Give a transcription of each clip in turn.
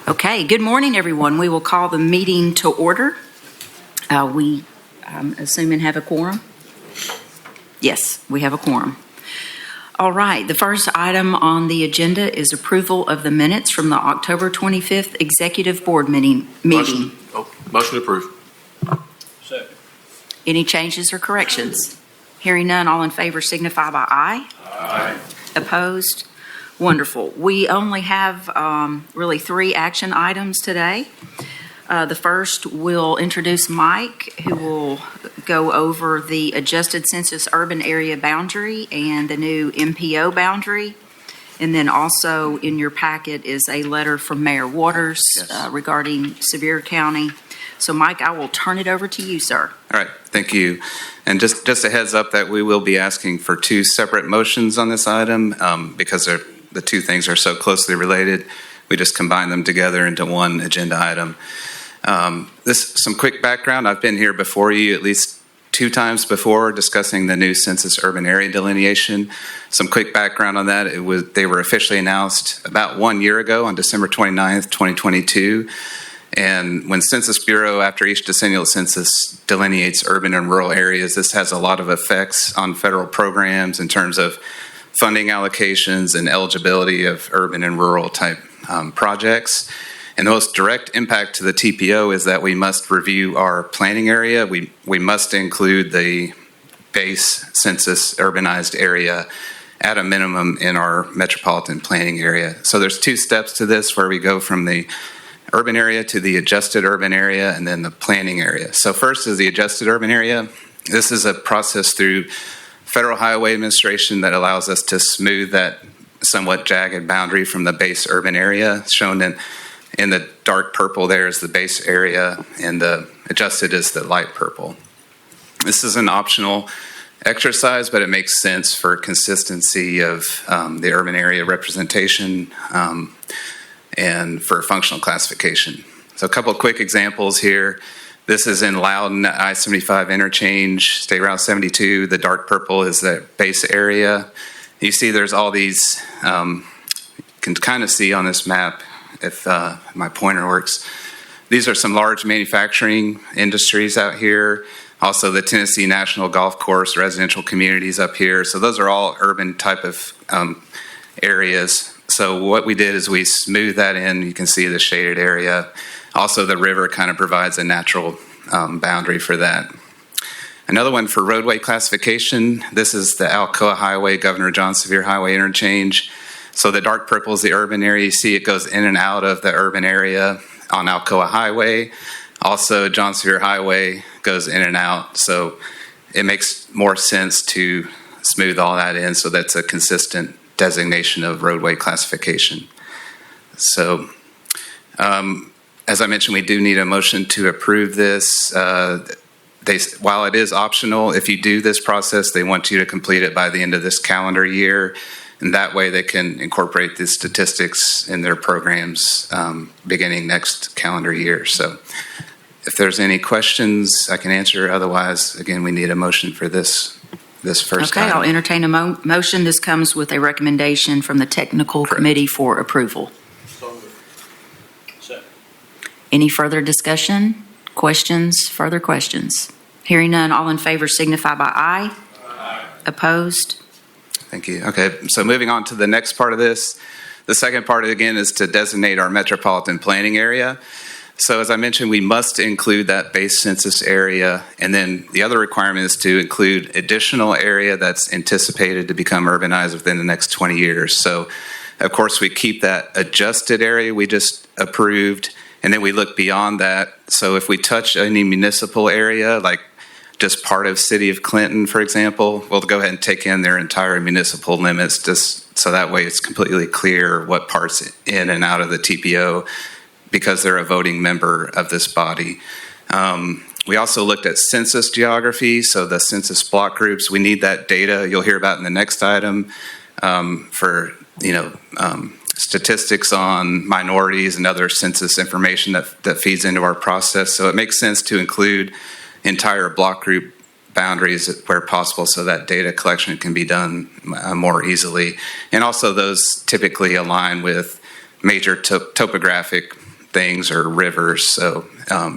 Okay, good morning, everyone. We will call the meeting to order. We, assuming, have a quorum? Yes, we have a quorum. All right, the first item on the agenda is approval of the minutes from the October 25th Executive Board meeting. Motion to approve. Second. Any changes or corrections? Hearing none, all in favor signify by aye. Aye. Opposed? Wonderful. We only have really 3 action items today. The first will introduce Mike, who will go over the adjusted census urban area boundary and the new MPO boundary. And then also in your packet is a letter from Mayor Waters regarding Sevier County. So Mike, I will turn it over to you, sir. All right, thank you. And just a heads up that we will be asking for 2 separate motions on this item because the 2 things are so closely related. We just combine them together into one agenda item. Some quick background. I've been here before you at least 2 times before discussing the new census urban area delineation. Some quick background on that. They were officially announced about 1 year ago on December 29th, 2022. And when Census Bureau, after each decennial census, delineates urban and rural areas, this has a lot of effects on federal programs in terms of funding allocations and eligibility of urban and rural type projects. And the most direct impact to the TPO is that we must review our planning area. We must include the base census urbanized area at a minimum in our metropolitan planning area. So there's 2 steps to this where we go from the urban area to the adjusted urban area and then the planning area. So first is the adjusted urban area. This is a process through Federal Highway Administration that allows us to smooth that somewhat jagged boundary from the base urban area. Shown in the dark purple there is the base area, and the adjusted is the light purple. This is an optional exercise, but it makes sense for consistency of the urban area representation and for functional classification. So a couple of quick examples here. This is in Loudon, I-75 interchange, State Route 72. The dark purple is the base area. You see there's all these, you can kind of see on this map if my pointer works. These are some large manufacturing industries out here. Also the Tennessee National Golf Course, residential communities up here. So those are all urban type of areas. So what we did is we smoothed that in. You can see the shaded area. Also, the river kind of provides a natural boundary for that. Another one for roadway classification. This is the Alcoa Highway, Governor John Sevier Highway interchange. So the dark purple is the urban area. You see it goes in and out of the urban area on Alcoa Highway. Also, John Sevier Highway goes in and out. So it makes more sense to smooth all that in so that's a consistent designation of roadway classification. So, as I mentioned, we do need a motion to approve this. While it is optional, if you do this process, they want you to complete it by the end of this calendar year. And that way they can incorporate the statistics in their programs beginning next calendar year. So if there's any questions, I can answer. Otherwise, again, we need a motion for this first Okay, item. I'll entertain a motion. This comes with a recommendation from the Technical Committee for approval. Second. Any further discussion, questions, further questions? Hearing none, all in favor signify by aye. Aye. Opposed? Thank you. Okay, so moving on to the next part of this. The second part, again, is to designate our metropolitan planning area. So as I mentioned, we must include that base census area, and then the other requirement is to include additional area that's anticipated to become urbanized within the next 20 years. So, of course, we keep that adjusted area we just approved, and then we look beyond that. So if we touch any municipal area, like just part of City of Clinton, for example, we'll go ahead and take in their entire municipal limits just so that way it's completely clear what parts in and out of the TPO because they're a voting member of this body. We also looked at census geography, so the census block groups. We need that data you'll hear about in the next item for statistics on minorities and other census information that feeds into our process. So it makes sense to include entire block group boundaries where possible so that data collection can be done more easily. And also those typically align with major topographic things or rivers. So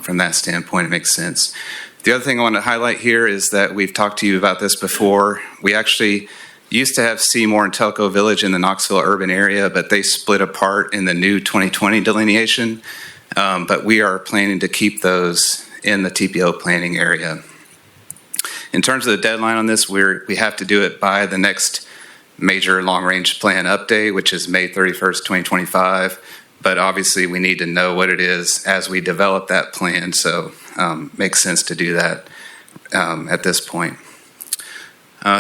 from that standpoint, it makes sense. The other thing I want to highlight here is that we've talked to you about this before. We actually used to have Seymour and Telco Village in the Knoxville urban area, but they split apart in the new 2020 delineation. But we are planning to keep those in the TPO planning area. In terms of the deadline on this, we have to do it by the next major long-range plan update, which is May 31st, 2025. But obviously, we need to know what it is as we develop that plan. So makes sense to do that at this point.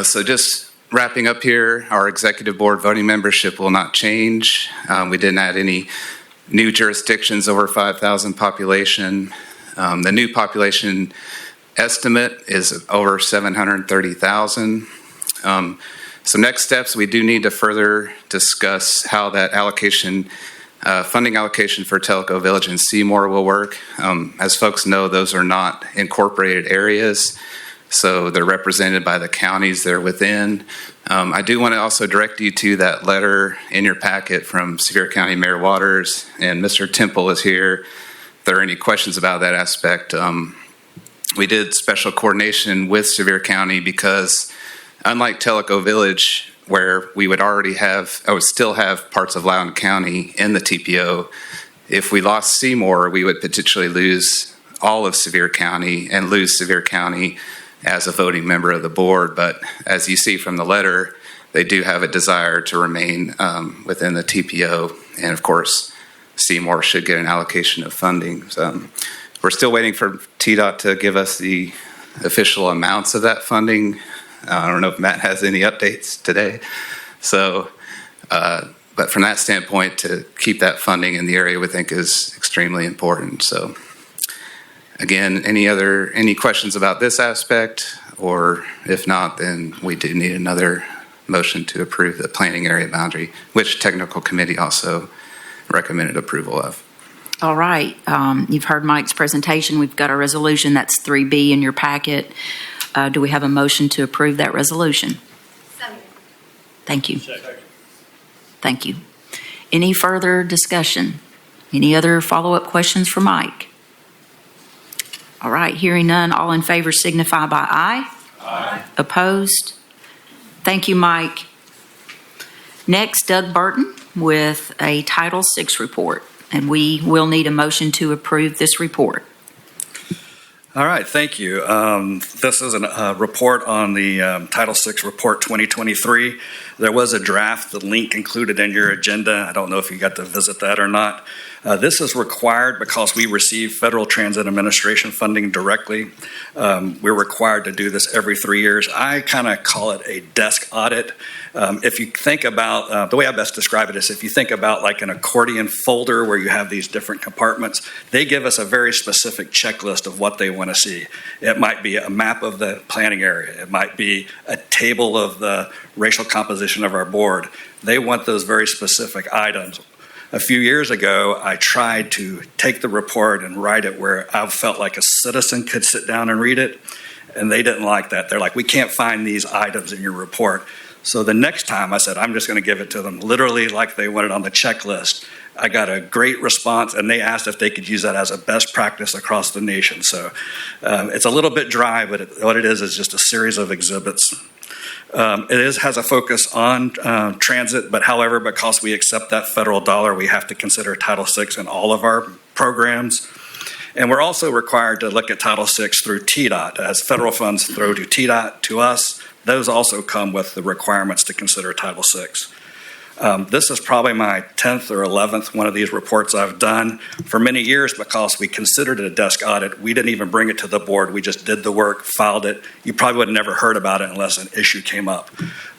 So just wrapping up here, our executive board voting membership will not change. We didn't add any new jurisdictions over 5,000 population. The new population estimate is over 730,000. So next steps, we do need to further discuss how that allocation, funding allocation for Telco Village and Seymour will work. As folks know, those are not incorporated areas, so they're represented by the counties they're within. I do want to also direct you to that letter in your packet from Sevier County Mayor Waters, and Mr. Temple is here. If there are any questions about that aspect, we did special coordination with Sevier County because unlike Telco Village, where we would already have, I would still have parts of Loudoun County in the TPO, if we lost Seymour, we would potentially lose all of Sevier County and lose Sevier County as a voting member of the board. But as you see from the letter, they do have a desire to remain within the TPO. And of course, Seymour should get an allocation of funding. So we're still waiting for TDOT to give us the official amounts of that funding. I don't know if Matt has any updates today. So, but from that standpoint, to keep that funding in the area, we think is extremely important. So, again, any questions about this aspect? Or if not, then we do need another motion to approve the planning area boundary, which technical committee also recommended approval of. All right. You've heard Mike's presentation. We've got a resolution that's 3B in your packet. Do we have a motion to approve that resolution? Second. Thank you. Thank you. Any further discussion? Any other follow-up questions for Mike? All right. Hearing none, all in favor signify by aye. Aye. Opposed? Thank you, Mike. Next, Doug Burton with a Title VI report. And we will need a motion to approve this report. All right, thank you. This is a report on the Title VI Report 2023. There was a draft, the link included in your agenda. I don't know if you got to visit that or not. This is required because we receive Federal Transit Administration funding directly. We're required to do this every 3 years. I kind of call it a desk audit. If you think about, the way I best describe it is if you think about like an accordion folder where you have these different compartments, they give us a very specific checklist of what they want to see. It might be a map of the planning area. It might be a table of the racial composition of our board. They want those very specific items. A few years ago, I tried to take the report and write it where I felt like a citizen could sit down and read it, and they didn't like that. They're like, we can't find these items in your report. So the next time I said, I'm just going to give it to them literally like they wanted on the checklist. I got a great response, and they asked if they could use that as a best practice across the nation. So it's a little bit dry, but what it is just a series of exhibits. It has a focus on transit, but however, because we accept that federal dollar, we have to consider Title VI in all of our programs. And we're also required to look at Title VI through TDOT. As federal funds throw to TDOT to us, those also come with the requirements to consider Title VI. This is probably my 10th or 11th one of these reports I've done. For many years, because we considered it a desk audit, we didn't even bring it to the board. We just did the work, filed it. You probably would have never heard about it unless an issue came up.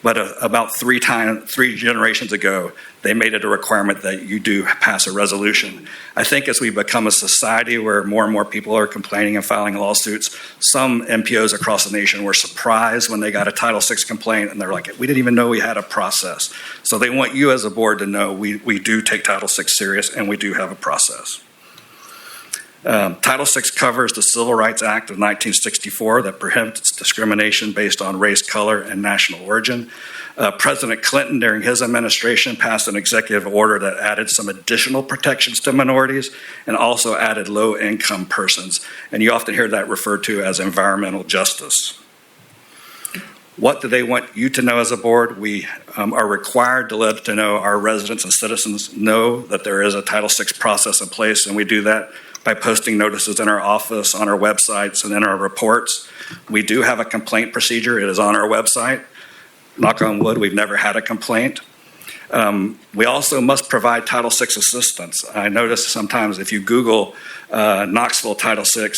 But about three generations ago, they made it a requirement that you do pass a resolution. I think as we become a society where more and more people are complaining and filing lawsuits, some MPOs across the nation were surprised when they got a Title VI complaint, and they're like, we didn't even know we had a process. So they want you as a board to know we do take Title VI serious, and we do have a process. Title VI covers the Civil Rights Act of 1964 that prohibits discrimination based on race, color, and national origin. President Clinton, during his administration, passed an executive order that added some additional protections to minorities and also added low-income persons. And you often hear that referred to as environmental justice. What do they want you to know as a board? We are required to let to know our residents and citizens know that there is a Title VI process in place, and we do that by posting notices in our office, on our websites, and in our reports. We do have a complaint procedure. It is on our website. Knock on wood, we've never had a complaint. We also must provide Title VI assistance. I notice sometimes if you Google Knoxville Title VI,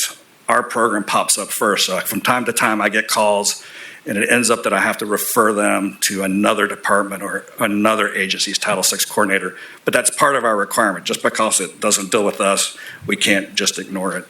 our program pops up first. So from time to time, I get calls, and it ends up that I have to refer them to another department or another agency's Title VI coordinator. But that's part of our requirement. Just because it doesn't deal with us, we can't just ignore it.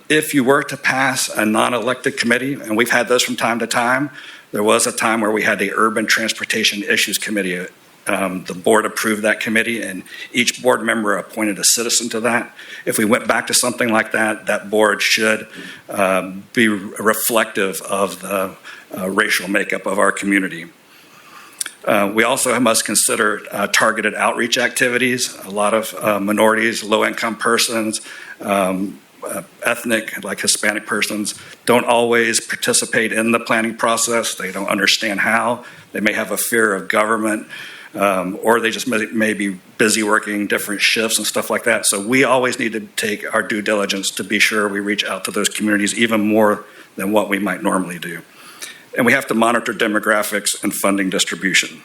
If you were to pass a non-elected committee, and we've had those from time to time, there was a time where we had the Urban Transportation Issues Committee. The board approved that committee, and each board member appointed a citizen to that. If we went back to something like that, that board should be reflective of the racial makeup of our community. We also must consider targeted outreach activities. A lot of minorities, low-income persons, ethnic, like Hispanic persons, don't always participate in the planning process. They don't understand how. They may have a fear of government. Or they just may be busy working different shifts and stuff like that. So we always need to take our due diligence to be sure we reach out to those communities even more than what we might normally do. And we have to monitor demographics and funding distribution.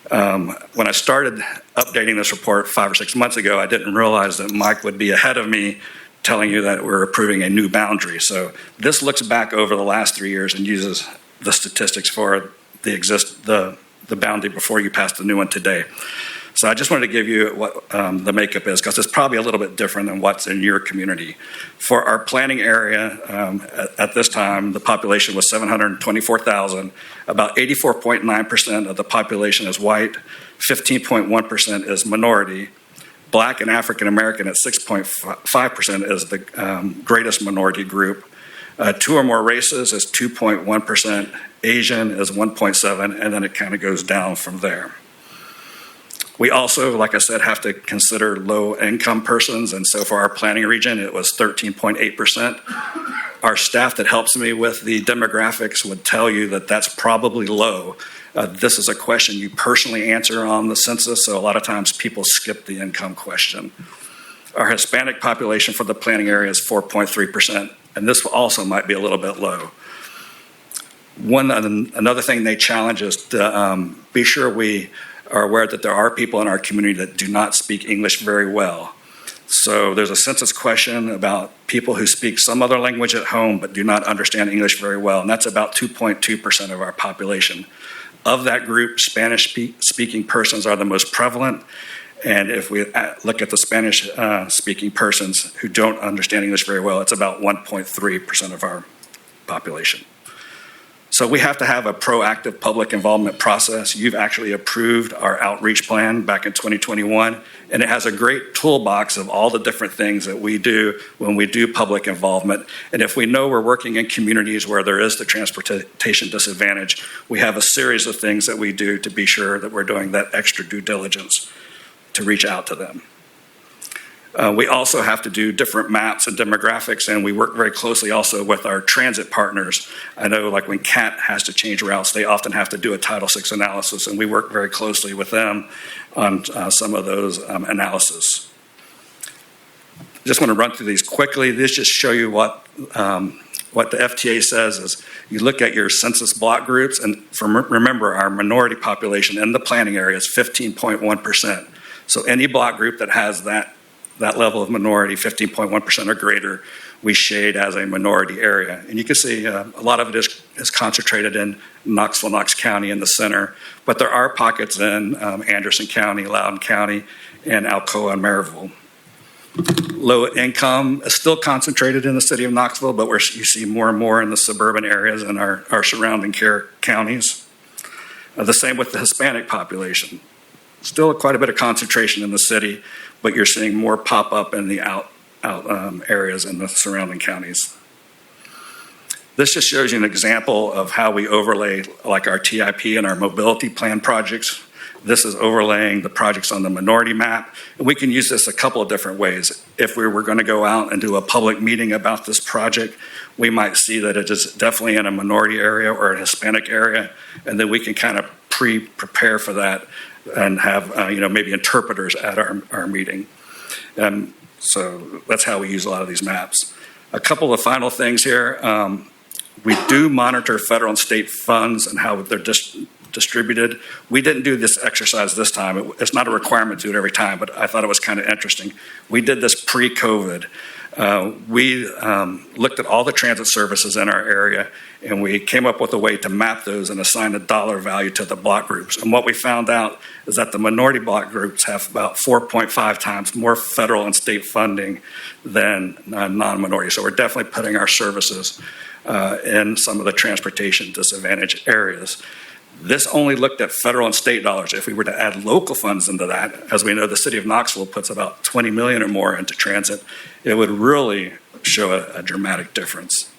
When I started updating this report 5 or 6 months ago, I didn't realize that Mike would be ahead of me telling you that we're approving a new boundary. So this looks back over the last 3 years and uses the statistics for the boundary before you pass the new one today. So I just wanted to give you what the makeup is, because it's probably a little bit different than what's in your community. For our planning area, at this time, the population was 724,000. About 84.9% of the population is white, 15.1% is minority. Black and African American at 6.5% is the greatest minority group. 2 or more races is 2.1%, Asian is 1.7%, and then it kind of goes down from there. We also, like I said, have to consider low-income persons, and so for our planning region, it was 13.8%. Our staff that helps me with the demographics would tell you that that's probably low. This is a question you personally answer on the census, so a lot of times people skip the income question. Our Hispanic population for the planning area is 4.3%, and this also might be a little bit low. Another thing they challenge is to be sure we are aware that there are people in our community that do not speak English very well. So there's a census question about people who speak some other language at home but do not understand English very well, and that's about 2.2% of our population. Of that group, Spanish-speaking persons are the most prevalent, and if we look at the Spanish-speaking persons who don't understand English very well, it's about 1.3% of our population. So we have to have a proactive public involvement process. You've actually approved our outreach plan back in 2021, and it has a great toolbox of all the different things that we do when we do public involvement. And if we know we're working in communities where there is the transportation disadvantage, we have a series of things that we do to be sure that we're doing that extra due diligence to reach out to them. We also have to do different maps and demographics, and we work very closely also with our transit partners. I know like when CAT has to change routes, they often have to do a Title VI analysis, and we work very closely with them on some of those analysis. Just want to run through these quickly. This just show you what the FTA says is you look at your census block groups, and remember our minority population in the planning area is 15.1%. So any block group that has that level of minority, 15.1% or greater, we shade as a minority area. And you can see a lot of it is concentrated in Knoxville, Knox County in the center, but there are pockets in Anderson County, Loudoun County, and Alcoa and Maryville. Low income is still concentrated in the city of Knoxville, but you see more and more in the suburban areas and our surrounding counties. The same with the Hispanic population. Still quite a bit of concentration in the city, but you're seeing more pop up in the areas in the surrounding counties. This just shows you an example of how we overlay like our TIP and our mobility plan projects. This is overlaying the projects on the minority map. And we can use this a couple of different ways. If we were going to go out and do a public meeting about this project, we might see that it is definitely in a minority area or a Hispanic area, and then we can kind of prepare for that and have maybe interpreters at our meeting. So that's how we use a lot of these maps. A couple of final things here. We do monitor federal and state funds and how they're distributed. We didn't do this exercise this time. It's not a requirement to do it every time, but I thought it was kind of interesting. We did this pre-COVID. We looked at all the transit services in our area, and we came up with a way to map those and assign a dollar value to the block groups. And what we found out is that the minority block groups have about 4.5 times more federal and state funding than non-minority. So we're definitely putting our services in some of the transportation disadvantaged areas. This only looked at federal and state dollars. If we were to add local funds into that, as we know, the city of Knoxville puts about $20 million or more into transit, it would really show a dramatic difference.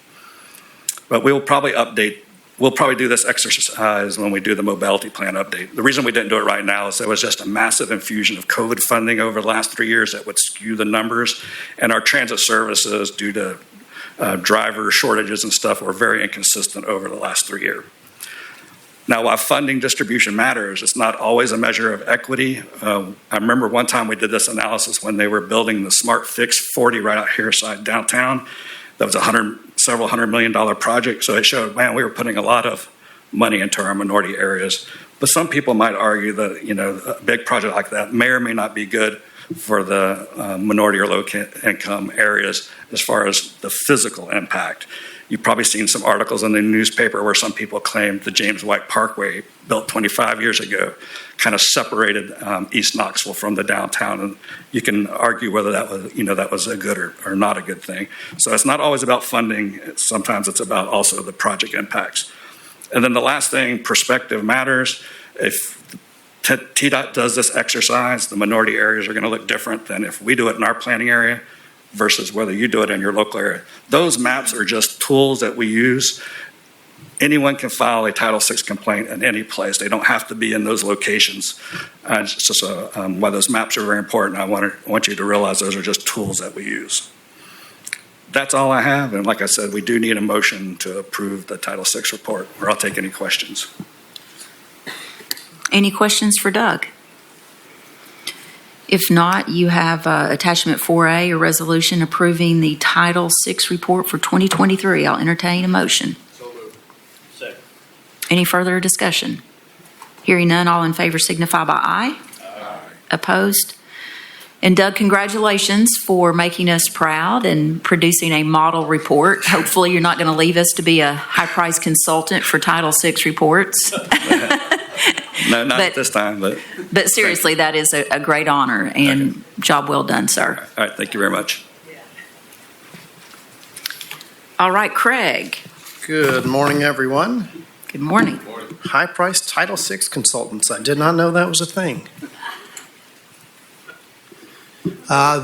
But we'll probably do this exercise when we do the mobility plan update. The reason we didn't do it right now is there was just a massive infusion of COVID funding over the last 3 years that would skew the numbers, and our transit services, due to driver shortages and stuff, were very inconsistent over the last 3 years. Now, while funding distribution matters, it's not always a measure of equity. I remember one time we did this analysis when they were building the Smart Fix 40 right out here side downtown. That was several $100 million project. So it showed, man, we were putting a lot of money into our minority areas. But some people might argue that, a big project like that may or may not be good for the minority or low income areas as far as the physical impact. You've probably seen some articles in the newspaper where some people claim the James White Parkway, built 25 years ago, kind of separated East Knoxville from the downtown. And you can argue whether that was a good or not a good thing. So it's not always about funding. Sometimes it's about also the project impacts. And then the last thing, perspective matters. If TDOT does this exercise, the minority areas are going to look different than if we do it in our planning area versus whether you do it in your local area. Those maps are just tools that we use. Anyone can file a Title VI complaint in any place. They don't have to be in those locations. Why those maps are very important, I want you to realize those are just tools that we use. That's all I have, and like I said, we do need a motion to approve the Title VI report, or I'll take any questions. Any questions for Doug? If not, you have attachment 4A, a resolution approving the Title VI report for 2023. I'll entertain a motion. So moved. Second. Any further discussion? Hearing none, all in favor signify by aye. Aye. Opposed? And Doug, congratulations for making us proud and producing a model report. Hopefully you're not going to leave us to be a high-priced consultant for Title VI reports. No, not at this time, but seriously, that is a great honor, and job well done, sir. all right, thank you very much. All right, Craig. Good morning, everyone. Good morning. High-priced Title VI consultants. I did not know that was a thing.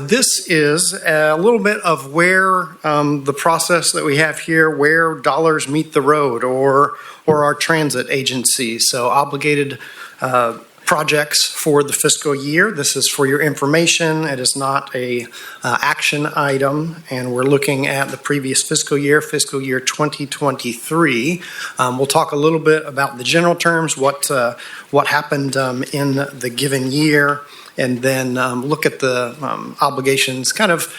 This is a little bit of where the process that we have here, where dollars meet the road, or our transit agencies. So obligated projects for the fiscal year. This is for your information. It is not a action item, and we're looking at the previous fiscal year 2023. We'll talk a little bit about the general terms, what happened in the given year, and then look at the obligations, kind of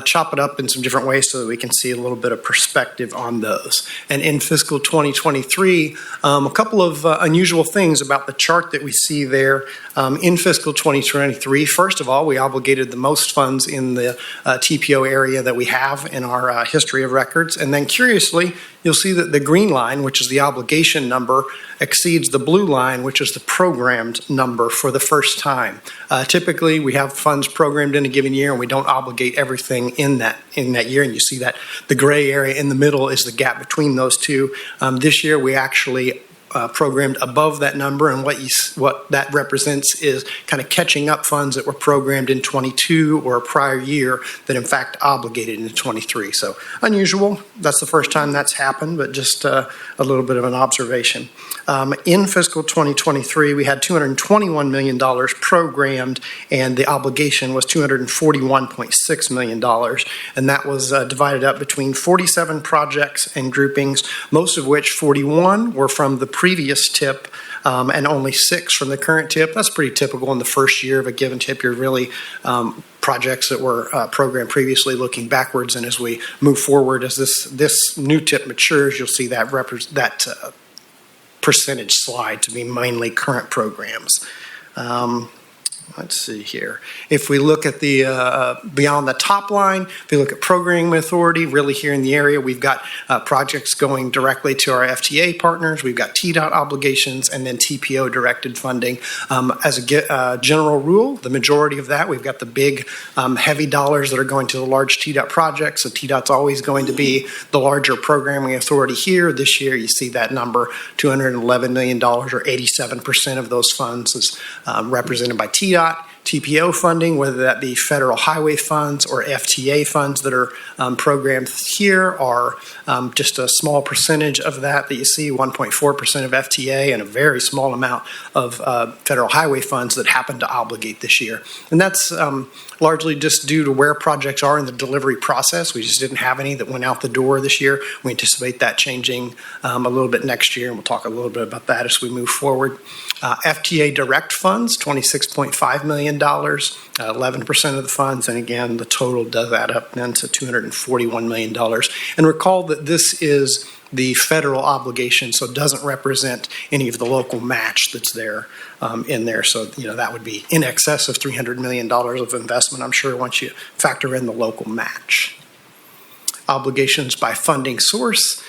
chop it up in some different ways so that we can see a little bit of perspective on those. And in fiscal 2023, a couple of unusual things about the chart that we see there. In fiscal 2023, first of all, we obligated the most funds in the TPO area that we have in our history of records. And then curiously, you'll see that the green line, which is the obligation number, exceeds the blue line, which is the programmed number for the first time. Typically, we have funds programmed in a given year, and we don't obligate everything in that year. And you see that the gray area in the middle is the gap between those two. This year, we actually programmed above that number, and what that represents is kind of catching up funds that were programmed in 22 or a prior year that in fact obligated in 23. So unusual. That's the first time that's happened, but just a little bit of an observation. In fiscal 2023, we had $221 million programmed, and the obligation was $241.6 million, and that was divided up between 47 projects and groupings, most of which 41 were from the previous TIP, and only 6 from the current TIP. That's pretty typical in the first year of a given TIP. You're really projects that were programmed previously looking backwards, and as we move forward, as this new TIP matures, you'll see that percentage slide to be mainly current programs. Let's see here. If we look at the beyond the top line, if we look at programming authority, really here in the area, we've got projects going directly to our FTA partners. We've got TDOT obligations and then TPO directed funding. As a general rule, the majority of that, we've got the big heavy dollars that are going to the large TDOT projects. So TDOT's always going to be the larger programming authority here. This year, you see that number, $211 million, or 87% of those funds is represented by TDOT. TPO funding, whether that be federal highway funds or FTA funds that are programmed here, are just a small percentage of that you see, 1.4% of FTA and a very small amount of federal highway funds that happen to obligate this year. And that's largely just due to where projects are in the delivery process. We just didn't have any that went out the door this year. We anticipate that changing a little bit next year, and we'll talk a little bit about that as we move forward. FTA direct funds, $26.5 million, 11% of the funds, and again, the total does add up then to $241 million. And recall that this is the federal obligation, so it doesn't represent any of the local match that's there in there. So, that would be in excess of $300 million of investment, I'm sure, once you factor in the local match. Obligations by funding source.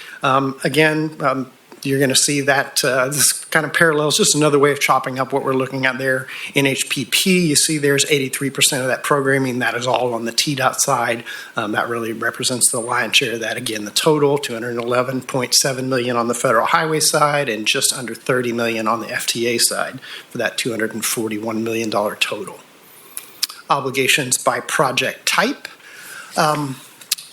You're going to see that this kind of parallels, just another way of chopping up what we're looking at there. In HPP, you see there's 83% of that programming. That is all on the TDOT side. That really represents the lion's share of that. Again, the total, $211.7 million on the federal highway side and just under $30 million on the FTA side for that $241 million total. Obligations by project type.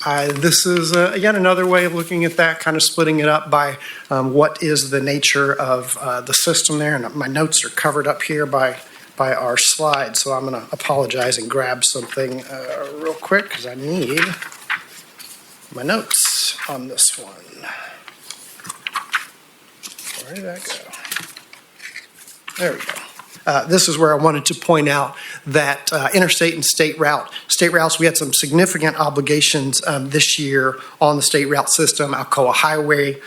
This is, again, another way of looking at that, kind of splitting it up by what is the nature of the system there. And my notes are covered up here by our slides, so I'm going to apologize and grab something real quick because I need my notes on this one. Where did that go? There we go. This is where I wanted to point out that interstate and state routes, we had some significant obligations this year on the state route system. Alcoa Highway,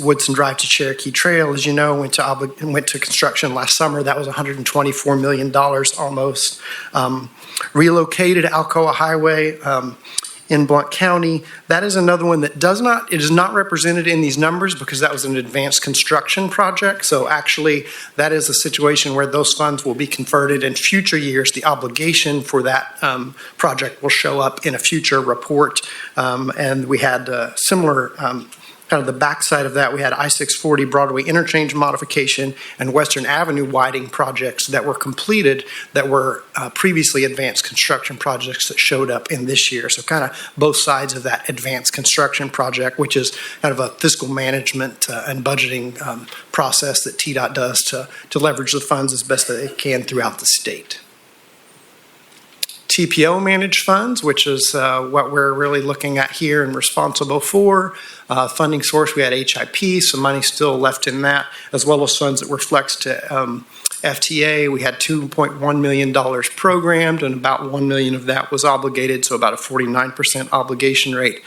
Woodson Drive to Cherokee Trail, as you know, went to construction last summer. That was $124 million almost. Relocated Alcoa Highway in Blount County. That is another one that it is not represented in these numbers because that was an advanced construction project. So actually, that is a situation where those funds will be converted in future years. The obligation for that project will show up in a future report. And we had similar kind of the backside of that, we had I-640 Broadway interchange modification and Western Avenue widening projects that were completed that were previously advanced construction projects that showed up in this year. So kind of both sides of that advanced construction project, which is kind of a fiscal management and budgeting process that TDOT does to leverage the funds as best that it can throughout the state. TPO managed funds, which is what we're really looking at here and responsible for. Funding source, we had HIP, some money still left in that, as well as funds that were flexed to FTA. We had $2.1 million programmed, and about $1 million of that was obligated, so about a 49% obligation rate.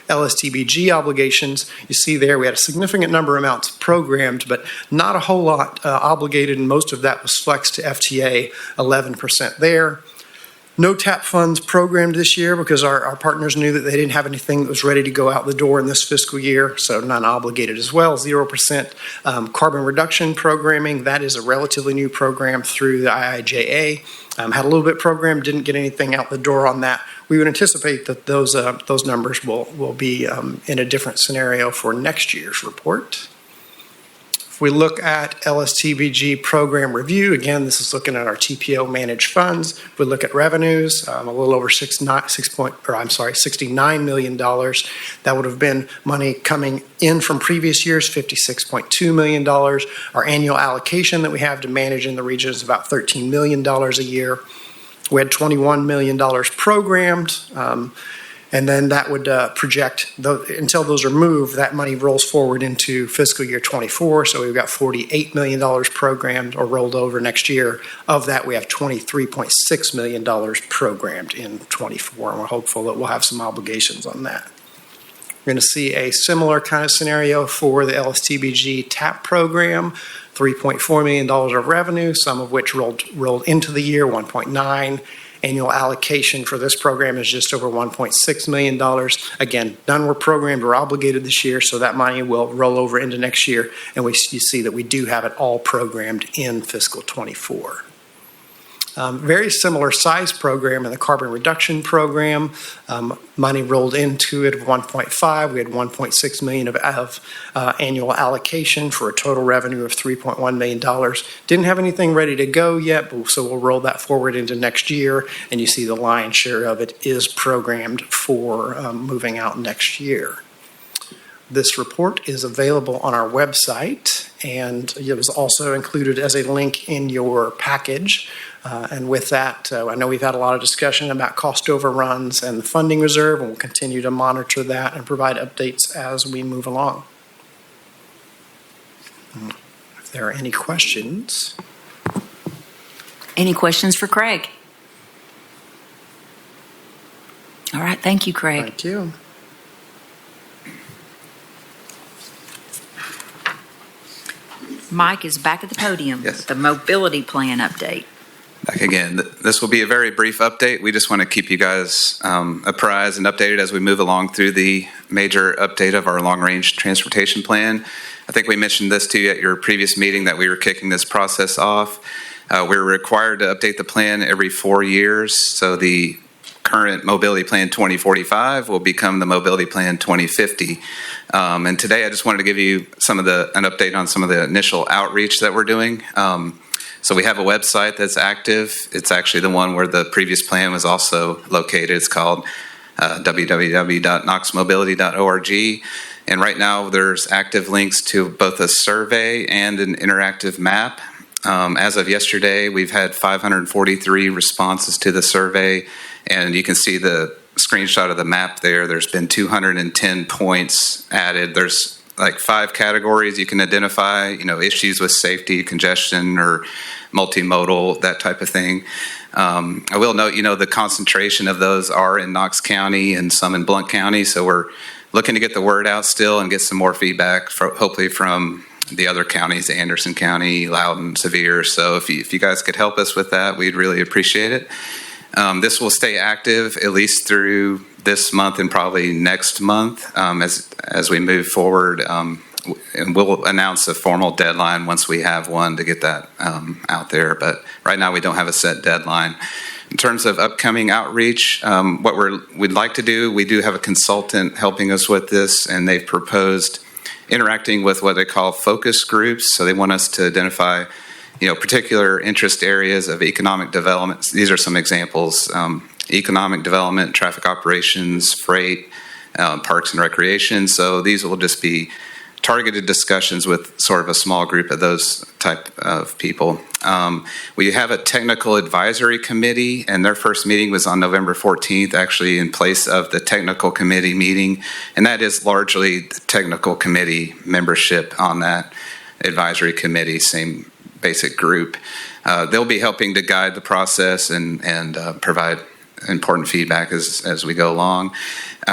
LSTBG obligations, you see there we had a significant number of amounts programmed, but not a whole lot obligated, and most of that was flexed to FTA, 11% there. No TAP funds programmed this year because our partners knew that they didn't have anything that was ready to go out the door in this fiscal year, so non-obligated as well, 0%. Carbon reduction programming, that is a relatively new program through the IIJA. Had a little bit programmed, didn't get anything out the door on that. We would anticipate that those numbers will be in a different scenario for next year's report. If we look at LSTBG program review, again, this is looking at our TPO managed funds. If we look at revenues, a little over $69 million. That would have been money coming in from previous years, $56.2 million. Our annual allocation that we have to manage in the region is about $13 million a year. We had $21 million programmed. And then that would project, until those are moved, that money rolls forward into fiscal year 24. So we've got $48 million programmed or rolled over next year. Of that, we have $23.6 million programmed in 24. And we're hopeful that we'll have some obligations on that. We're going to see a similar kind of scenario for the LSTBG TAP program. $3.4 million of revenue, some of which rolled into the year, 1.9. Annual allocation for this program is just over $1.6 million. Again, none were programmed or obligated this year, so that money will roll over into next year. And you see that we do have it all programmed in fiscal 24. Very similar size program in the carbon reduction program. Money rolled into it of 1.5. We had 1.6 million of annual allocation for a total revenue of $3.1 million. Didn't have anything ready to go yet, so we'll roll that forward into next year. And you see the lion's share of it is programmed for moving out next year. This report is available on our website, and it was also included as a link in your package. And with that, I know we've had a lot of discussion about cost overruns and the funding reserve, and we'll continue to monitor that and provide updates as we move along. If there are any questions. Any questions for Craig? All right, thank you, Craig. Thank you. Mike is back at the podium Yes. with the mobility plan update. Back again. This will be a very brief update. We just want to keep you guys apprised and updated as we move along through the major update of our long-range transportation plan. I think we mentioned this to you at your previous meeting that we were kicking this process off. We're required to update the plan every 4 years, so the current Mobility Plan 2045 will become the Mobility Plan 2050. And today I just wanted to give you an update on some of the initial outreach that we're doing. So we have a website that's active. It's actually the one where the previous plan was also located. It's called www.knoxmobility.org. And right now there's active links to both a survey and an interactive map. As of yesterday, we've had 543 responses to the survey, and you can see the screenshot of the map there. There's been 210 points added. There's like 5 categories you can identify, issues with safety, congestion, or multimodal, that type of thing. I will note, the concentration of those are in Knox County and some in Blount County, so we're looking to get the word out still and get some more feedback, hopefully from the other counties, Anderson County, Loudoun, Sevier. So if you guys could help us with that, we'd really appreciate it. This will stay active at least through this month and probably next month as we move forward. And we'll announce a formal deadline once we have one to get that out there. But right now we don't have a set deadline. In terms of upcoming outreach, what we'd like to do, we do have a consultant helping us with this, and they've proposed interacting with what they call focus groups. So they want us to identify particular interest areas of economic development. These are some examples: economic development, traffic operations, freight, parks and recreation. So these will just be targeted discussions with sort of a small group of those type of people. We have a technical advisory committee, and their first meeting was on November 14th, actually in place of the technical committee meeting. And that is largely the technical committee membership on that advisory committee, same basic group. They'll be helping to guide the process and provide important feedback as we go along.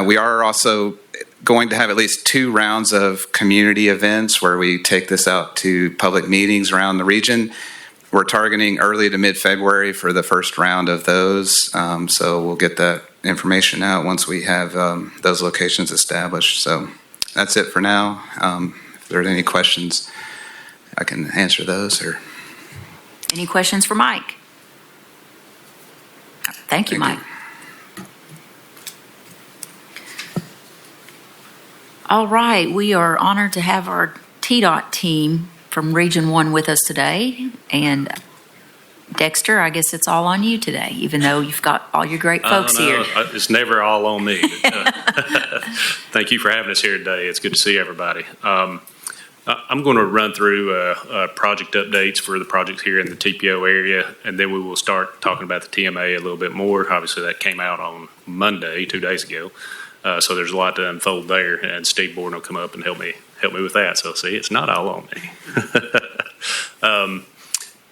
We are also going to have at least 2 rounds of community events where we take this out to public meetings around the region. We're targeting early to mid-February for the first round of those. So we'll get that information out once we have those locations established. So that's it for now. If there are any questions, I can answer those. Or Any questions for Mike? Thank you, Mike. All right, we are honored to have our TDOT team from Region 1 with us today. And Dexter, I guess it's all on you today, even though you've got all your great folks here. It's never all on me. Thank you for having us here today. It's good to see everybody. I'm going to run through project updates for the projects here in the TPO area, and then we will start talking about the TMA a little bit more. Obviously, that came out on Monday, 2 days ago, so there's a lot to unfold there. And Steve Bourne will come up and help me with that. So, see, it's not all on me.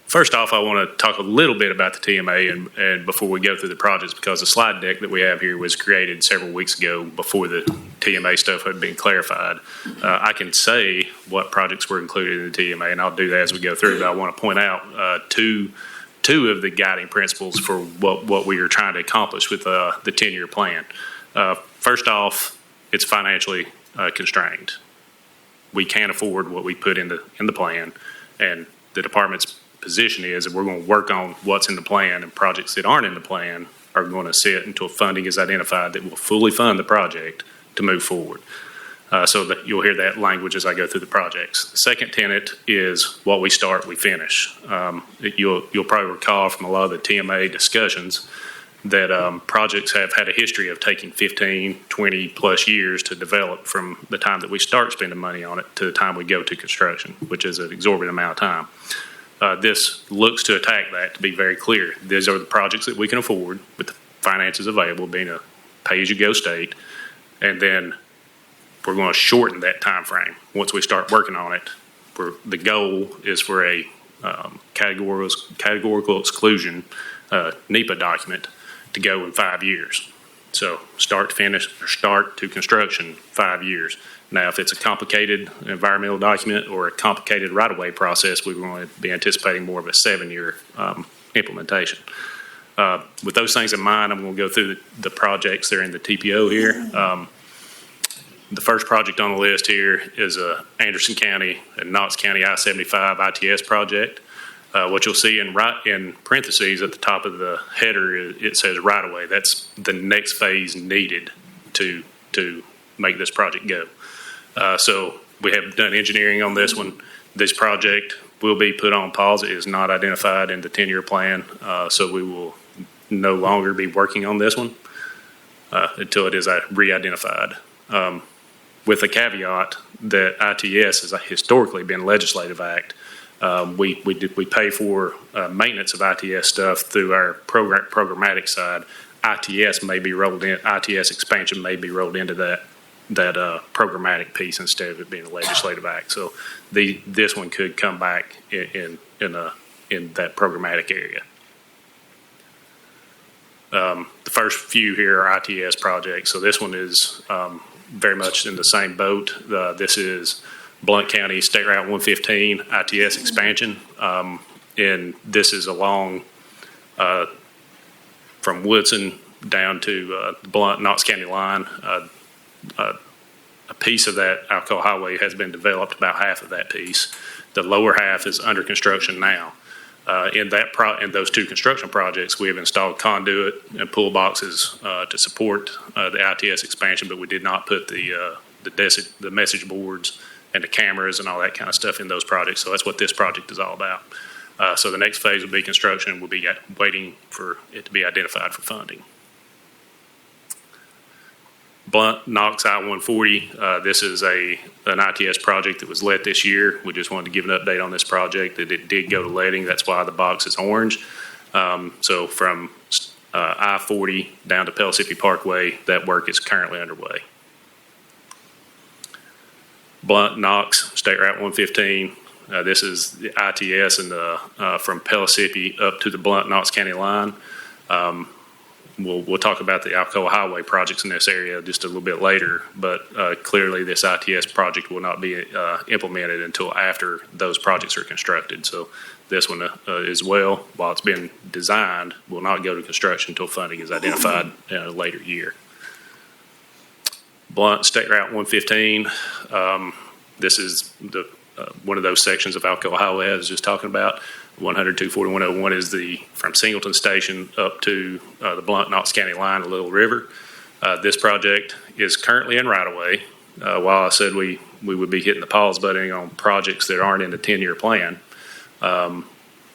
First off, I want to talk a little bit about the TMA and before we go through the projects, because the slide deck that we have here was created several weeks ago before the TMA stuff had been clarified. I can say what projects were included in the TMA, and I'll do that as we go through, but I want to point out two of the guiding principles for what we are trying to accomplish with the 10-year plan. First off, it's financially constrained. We can't afford what we put in the plan, and the department's position is that we're going to work on what's in the plan, and projects that aren't in the plan are going to sit until funding is identified that will fully fund the project to move forward. So that you'll hear that language as I go through the projects. The second tenet is what we start, we finish. You'll probably recall from a lot of the TMA discussions that projects have had a history of taking 15, 20 plus years to develop from the time that we start spending money on it to the time we go to construction, which is an exorbitant amount of time. This looks to attack that, to be very clear. These are the projects that we can afford with the finances available, being a pay-as-you-go state, and then we're going to shorten that time frame once we start working on it. The goal is for a categorical exclusion NEPA document to go in 5 years. So start to finish, or start to construction, 5 years. Now, if it's a complicated environmental document or a complicated right-of-way process, we're going to be anticipating more of a 7-year implementation. With those things in mind, I'm going to go through the projects that are in the TPO here. The first project on the list here is a Anderson County and Knox County I-75 ITS project. What you'll see in parentheses at the top of the header, it says right-of-way. That's the next phase needed to make this project go. So we have done engineering on this one. This project will be put on pause. It is not identified in the 10-year plan, so we will no longer be working on this one until it is re-identified. With the caveat that ITS has historically been a legislative act. We pay for maintenance of ITS stuff through our programmatic side. ITS may be rolled in. ITS expansion may be rolled into that programmatic piece instead of it being a legislative act. So this one could come back in that programmatic area. The first few here are ITS projects. So this one is very much in the same boat. This is Blount County State Route 115 ITS expansion, and this is along from Woodson down to the Blount Knox County line. A piece of that Alcoa Highway has been developed, about half of that piece. The lower half is under construction now. In those two construction projects, we have installed conduit and pull boxes to support the ITS expansion, but we did not put the message boards and the cameras and all that kind of stuff in those projects. So that's what this project is all about. So the next phase will be construction. We'll be waiting for it to be identified for funding. Blount Knox I-140. This is an ITS project that was let this year. We just wanted to give an update on this project that it did go to letting. That's why the box is orange. So from I-40 down to Pellissippi Parkway, that work is currently underway. Blount Knox State Route 115. This is the ITS and from Pellissippi up to the Blount Knox County line. We'll talk about the Alcoa Highway projects in this area just a little bit later, but clearly this ITS project will not be implemented until after those projects are constructed. So this one as well, while it's been designed, will not go to construction until funding is identified in a later year. Blount State Route 115. This is one of those sections of Alcoa Highway I was just talking about. 100, 240, 101 is from Singleton Station up to the Blount Knox County line, the Little River. This project is currently in right-of-way. while I said we would be hitting the pause button on projects that aren't in the 10-year plan,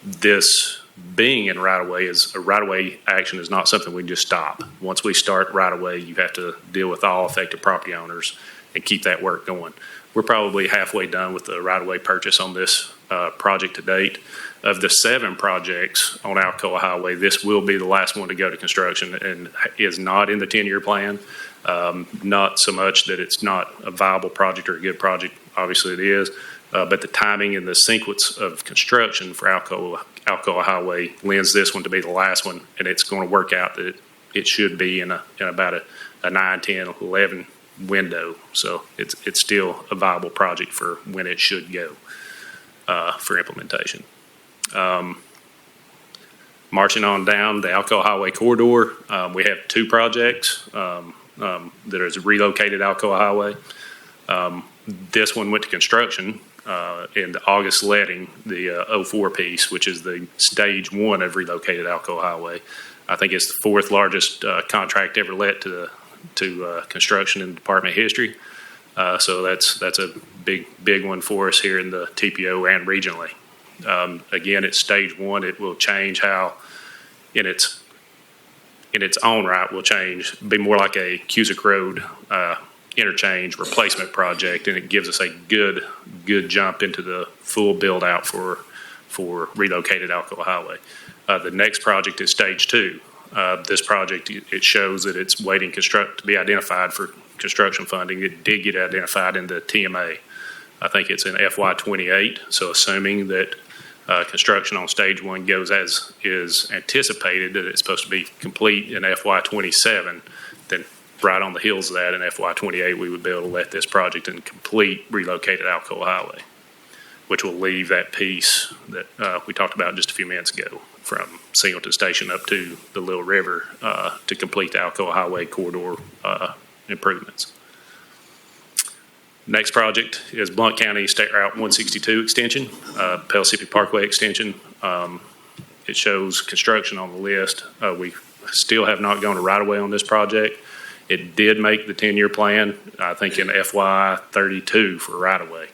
this being in right-of-way is a right-of-way action is not something we can just stop. Once we start right-of-way, you have to deal with all affected property owners and keep that work going. We're probably halfway done with the right-of-way purchase on this project to date. Of the 7 projects on Alcoa Highway, this will be the last one to go to construction and is not in the 10-year plan. Not so much that it's not a viable project or a good project, obviously it is, but the timing and the sequence of construction for Alcoa Highway lends this one to be the last one, and it's going to work out that it should be in about a 9, 10, 11 window. So it's still a viable project for when it should go for implementation. Marching on down the Alcoa Highway corridor, we have 2 projects that is relocated Alcoa Highway. This one went to construction in the August letting, the 04 piece, which is the stage 1 of relocated Alcoa Highway. I think it's the 4th largest contract ever let to construction in the department history. So that's a big one for us here in the TPO and regionally. Again, it's stage 1. It will change how, in its own right, will change, be more like a Cusick Road interchange replacement project, and it gives us a good jump into the full build out for relocated Alcoa Highway. The next project is stage 2. This project, it shows that it's waiting to be identified for construction funding. It did get identified in the TMA. I think it's in FY28. So assuming that construction on stage 1 goes as is anticipated, that it's supposed to be complete in FY27, then right on the heels of that in FY28, we would be able to let this project and complete relocated Alcoa Highway, which will leave that piece that we talked about just a few minutes ago from Singleton Station up to the Little River to complete the Alcoa Highway corridor improvements. Next project is Blount County State Route 162 extension, Pellissippi Parkway extension. It shows construction on the list. We still have not gone to right-of-way on this project. It did make the 10-year plan, I think in FY32 for right-of-way,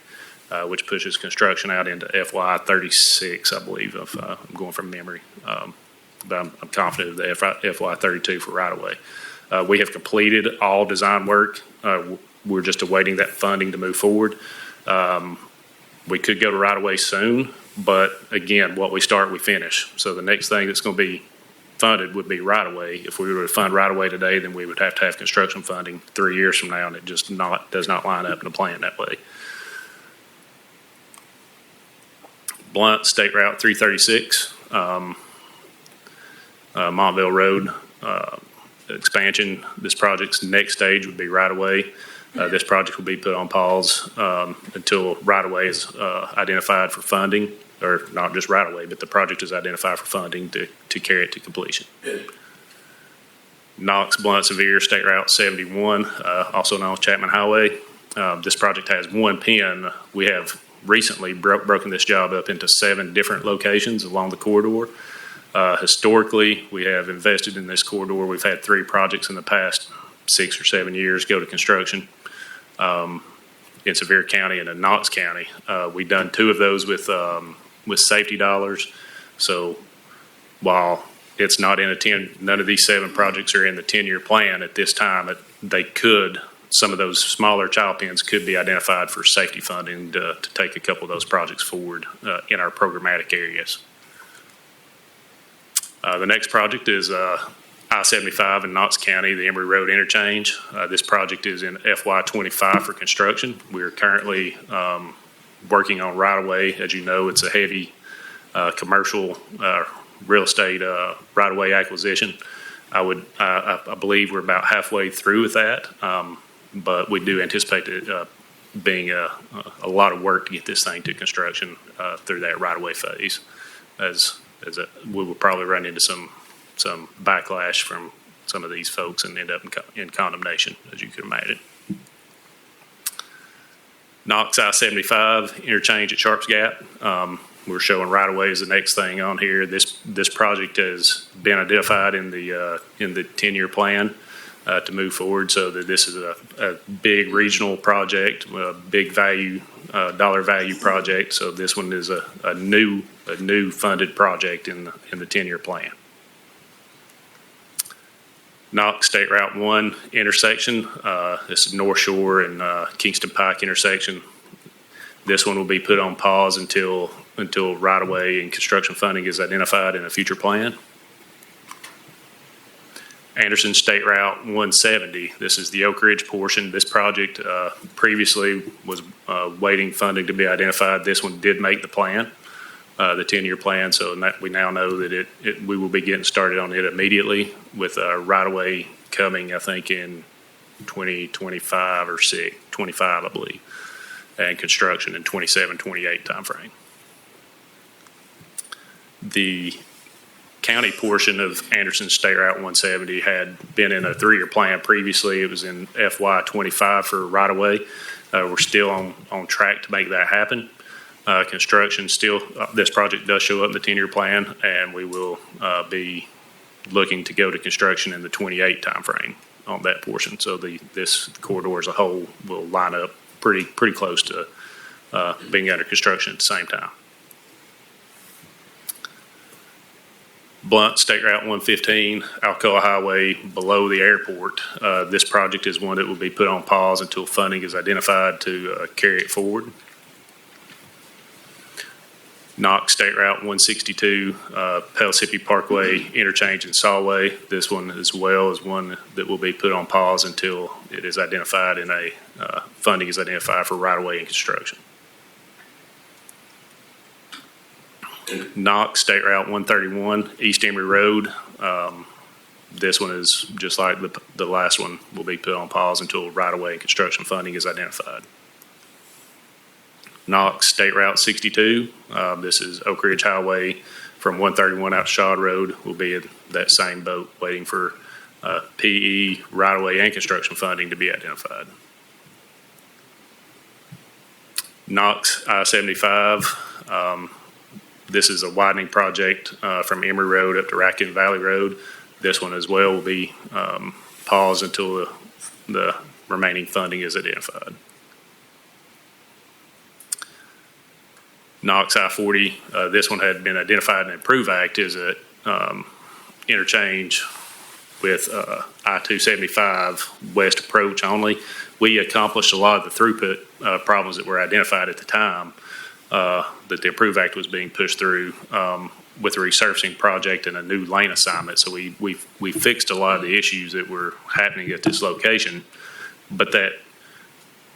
which pushes construction out into FY36, I believe, if I'm going from memory. But I'm confident of the FY32 for right-of-way. We have completed all design work. We're just awaiting that funding to move forward. We could go to right-of-way soon, but again, what we start, we finish. So the next thing that's going to be funded would be right-of-way. If we were to fund right-of-way today, then we would have to have construction funding 3 years from now, and it just does not line up in the plan that way. Blount State Route 336, Montville Road expansion. This project's next stage would be right-of-way. This project will be put on pause until right-of-way is identified for funding, or not just right-of-way, but the project is identified for funding to carry it to completion. Knox Blount Sevier State Route 71, also known as Chapman Highway. This project has 1 pin. We have recently broken this job up into 7 different locations along the corridor. Historically, we have invested in this corridor. We've had 3 projects in the past 6 or 7 years go to construction in Sevier County and in Knox County. We've done 2 of those with safety dollars. So while it's not in none of these 7 projects are in the 10-year plan at this time, some of those smaller child pins could be identified for safety funding to take a couple of those projects forward in our programmatic areas. The next project is I-75 in Knox County, the Emory Road interchange. This project is in FY25 for construction. We are currently working on right-of-way. As you know, it's a heavy commercial real estate right-of-way acquisition. I believe we're about halfway through with that, but we do anticipate it being a lot of work to get this thing to construction through that right-of-way phase, as we will probably run into some backlash from some of these folks and end up in condemnation, as you can imagine. Knox I-75 interchange at Sharps Gap. We're showing right-of-way as the next thing on here. This project has been identified in the 10-year plan. to move forward. So that this is a big regional project, a big value, dollar value project. So this one is a new funded project in the 10-year plan. Knox State Route 1 intersection. This is North Shore and Kingston Pike intersection. This one will be put on pause until right-of-way and construction funding is identified in a future plan. Anderson State Route 170. This is the Oak Ridge portion. This project previously was waiting funding to be identified. This one did make the plan, the 10-year plan, so we now know that we will be getting started on it immediately with right-of-way coming, I think, in 2025 or 25, I believe, and construction in 27, 28 timeframe. The county portion of Anderson State Route 170 had been in a 3-year plan previously. It was in FY 25 for right-of-way. We're still on track to make that happen. Construction still, this project does show up in the 10-year plan, and we will be looking to go to construction in the 28 timeframe on that portion. So this corridor as a whole will line up pretty close to being under construction at the same time. Blunt State Route 115, Alcoa Highway below the airport. This project is one that will be put on pause until funding is identified to carry it forward. Knox State Route 162, Pellissippi Parkway interchange in Solway. This one as well is one that will be put on pause until it is identified in funding is identified for right-of-way and construction. Knox State Route 131, East Emory Road. This one is just like the last one, will be put on pause until right-of-way and construction funding is identified. Knox State Route 62, this is Oak Ridge Highway from 131 out to Shod Road. Will be in that same boat, waiting for PE, right-of-way, and construction funding to be identified. Knox I-75, this is a widening project from Emory Road up to Raccoon Valley Road. This one as well will be paused until the remaining funding is identified. Knox I-40, this one had been identified in the Improve Act as a interchange with I-275 west approach only. We accomplished a lot of the throughput problems that were identified at the time that the Improve Act was being pushed through with the resurfacing project and a new lane assignment. So we fixed a lot of the issues that were happening at this location, but that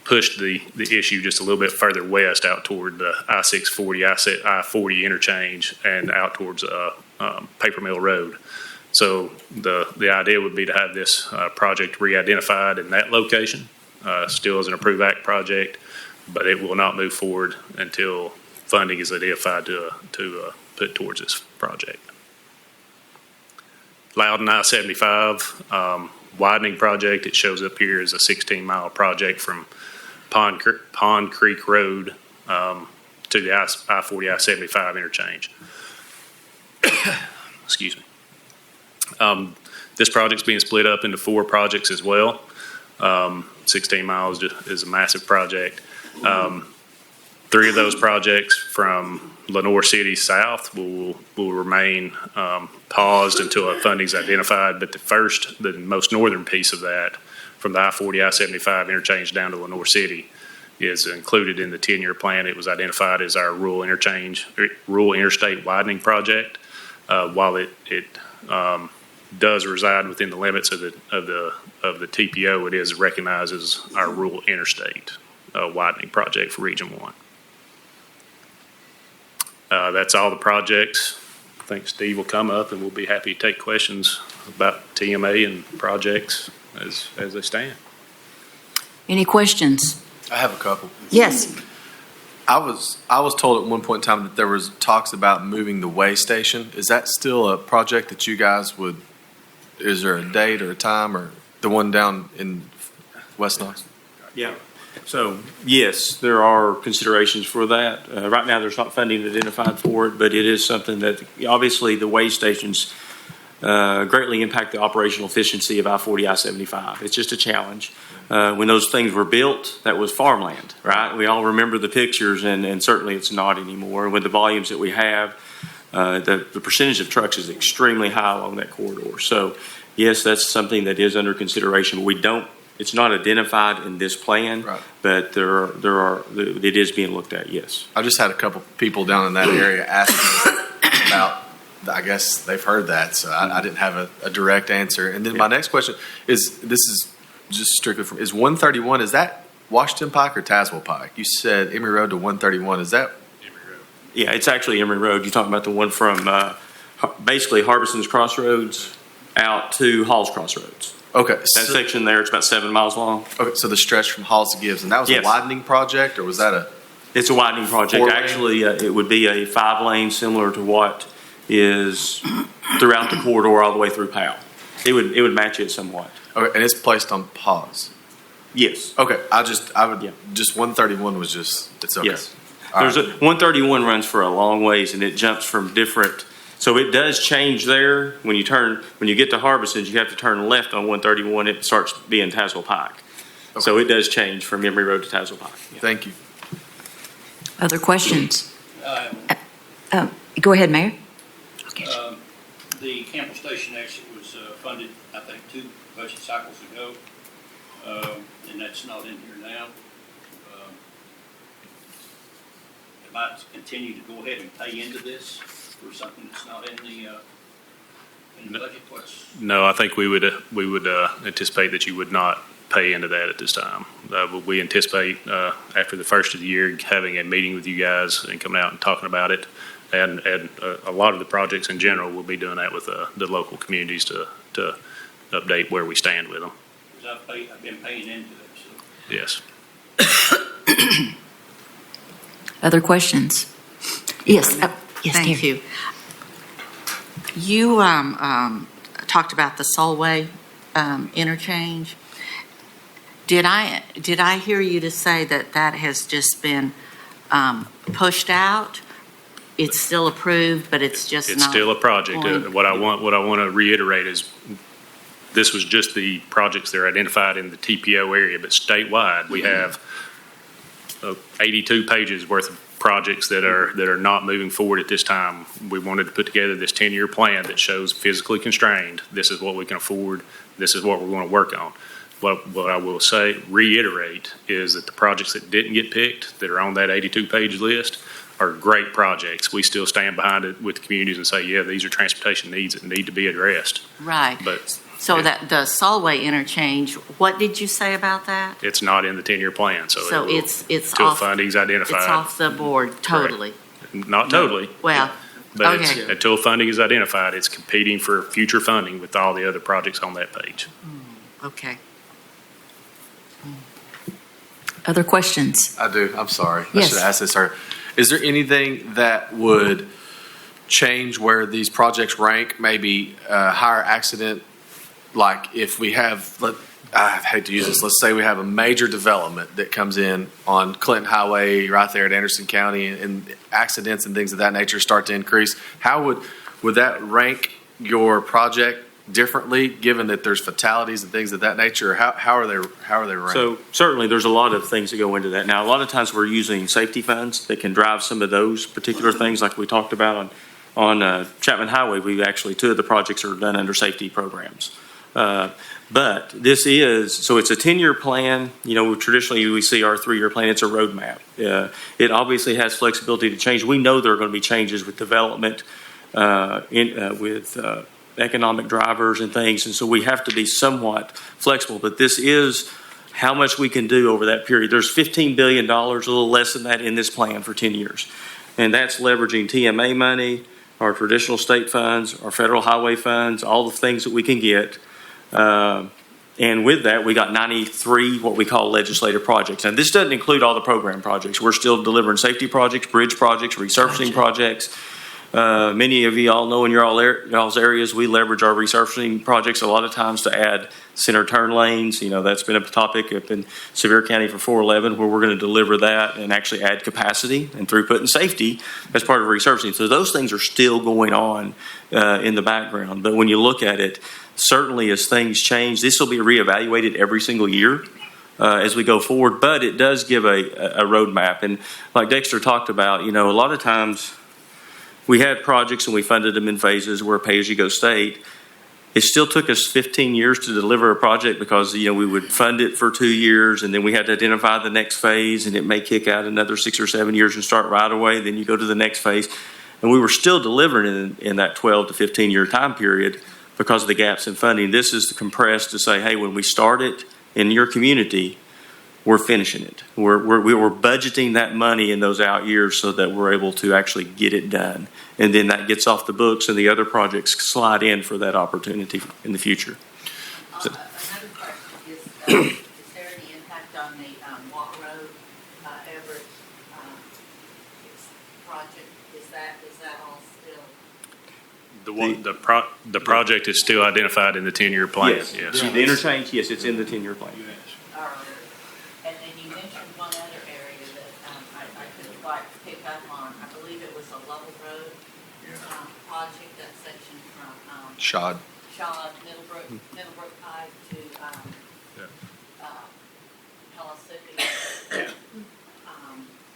pushed the issue just a little bit further west out toward the I-640, I-40 interchange and out towards Paper Mill Road. So the idea would be to have this project re-identified in that location, still as an Improve Act project, but it will not move forward until funding is identified to put towards this project. Loudon I-75, widening project. It shows up here as a 16-mile project from Pond Creek Road to the I-40, I-75 interchange. Excuse me. This project's being split up into 4 projects as well. 16 miles is a massive project. 3 of those projects from Lenoir City south will remain paused until funding is identified. But the most northern piece of that, from the I-40, I-75 interchange down to Lenoir City, is included in the 10-year plan. It was identified as our rural interstate widening project. While it does reside within the limits of the TPOe, it is recognized as our rural interstate widening project for Region 1. That's all the projects. I think Steve will come up and we'll be happy to take questions about TMA and projects as they stand. Any questions? I have a couple. Yes. I was told at one point in time that there was talks about moving the weigh station. Is that still a project that you guys would? Is there a date or a time, or the one down in West Knox? Yeah. So, yes, there are considerations for that. Right now, there's not funding identified for it, but it is something that, obviously, the weigh stations greatly impact the operational efficiency of I-40, I-75. It's just a challenge. When those things were built, that was farmland, right? We all remember the pictures, and certainly it's not anymore. With the volumes that we have, the percentage of trucks is extremely high along that corridor. So, yes, that's something that is under consideration. It's not identified in this plan, Right. but it is being looked at, yes. I just had a couple people down in that area asking about, I guess they've heard that, so I didn't have a direct answer. And then my next question is, this is just strictly from, is 131, is that Washington Pike or Tazewell Pike? You said Emory Road to 131, is that? Yeah, it's actually Emory Road. You're talking about the one from basically Harbison's Crossroads out to Hall's Crossroads. Okay. That section there, it's about 7 miles long. Okay, so the stretch from Halls to Gibbs, and that was Yes. a widening project, or was that a? It's a widening project. Four-lane? Actually, it would be a 5-lane similar to what is throughout the corridor all the way through Powell. It would match it somewhat. Okay, and it's placed on pause. Yes. Okay, just 131 was it's okay. Yes. All There's right. 131 runs for a long ways, and it jumps from different. So it does change there. When you get to Harbison's, you have to turn left on 131. It starts being Tazewell Pike. Okay. So it does change from Emory Road to Tazewell Pike. Yeah. Thank you. Other questions? Go ahead, Mayor. Okay. The Campbell Station exit was funded, I think, 2 budget cycles ago, and that's not in here now. It might continue to go ahead and pay into this for something that's not in the budget. No, I think we would anticipate that you would not pay into that at this time. We anticipate after the first of the year having a meeting with you guys and coming out and talking about it. And a lot of the projects in general, we'll be doing that with the local communities to update where we stand with them. Because I've been paying into it. So. Yes. Other questions? Yes. Yes, Thank Terry. you. You talked about the Solway interchange. Did I hear you to say that has just been pushed out? It's still approved, but it's just It's not. still a project. going- What I want to reiterate is this was just the projects that are identified in the TPO area, but statewide we have 82 pages worth of projects that are not moving forward at this time. We wanted to put together this 10-year plan that shows physically constrained. This is what we can afford. This is what we're going to work on. What I will reiterate is that the projects that didn't get picked that are on that 82-page list are great projects. We still stand behind it with the communities and say, yeah, these are transportation needs that need to be addressed. Right. But So that the Solway interchange, what did you say about that? it's not in the 10-year plan, so it's until off. funding's identified. It's off the board totally. Not totally. Well, But okay. until funding is identified, it's competing for future funding with all the other projects on that page. Okay. Other questions? I do. I'm sorry. I Yes. should have asked this earlier. Is there anything that would change where these projects rank? Maybe higher accident, like if we have, I hate to use this, let's say we have a major development that comes in on Clinton Highway right there at Anderson County, and accidents and things of that nature start to increase. How would that rank your project differently, given that there's fatalities and things of that nature? Or how are they ranked? So certainly there's a lot of things that go into that. Now, a lot of times we're using safety funds that can drive some of those particular things like we talked about on Chapman Highway. We actually, 2 of the projects are done under safety programs. But this so it's a 10-year plan. You know, traditionally we see our 3-year plan. It's a roadmap. It obviously has flexibility to change. We know there are going to be changes with development, with economic drivers and things, and so we have to be somewhat flexible. But this is how much we can do over that period. There's $15 billion, a little less than that in this plan for 10 years. And that's leveraging TMA money, our traditional state funds, our federal highway funds, all the things that we can get. And with that, we got 93 what we call legislative projects. And this doesn't include all the program projects. We're still delivering safety projects, bridge projects, resurfacing projects. Many of you all know in y'all's areas, we leverage our resurfacing projects a lot of times to add center turn lanes. That's been a topic up in Sevier County for 411, where we're going to deliver that and actually add capacity and throughput and safety as part of resurfacing. So those things are still going on in the background. But when you look at it, certainly as things change, this will be reevaluated every single year as we go forward. But it does give a roadmap. And like Dexter talked about, a lot of times we had projects and we funded them in phases. We're a pay-as-you-go state. It still took us 15 years to deliver a project because, we would fund it for 2 years and then we had to identify the next phase, and it may kick out another 6 or 7 years and start right away. Then you go to the next phase. And we were still delivering in that 12 to 15 year time period because of the gaps in funding. This is compressed to say, hey, when we start it in your community, we're finishing it. We're budgeting that money in those out years so that we're able to actually get it done. And then that gets off the books and the other projects slide in for that opportunity in the future. So. Another question is there any impact on the Walk Road Everett project? Is that all still? The project is still identified in the 10-year plan. Yes. The interchange, yes, it's in the 10-year plan. And then you mentioned one other area that I could like pick up on. I believe it was a Level Road project, that section from Shod. Middlebrook High to Pellissippi.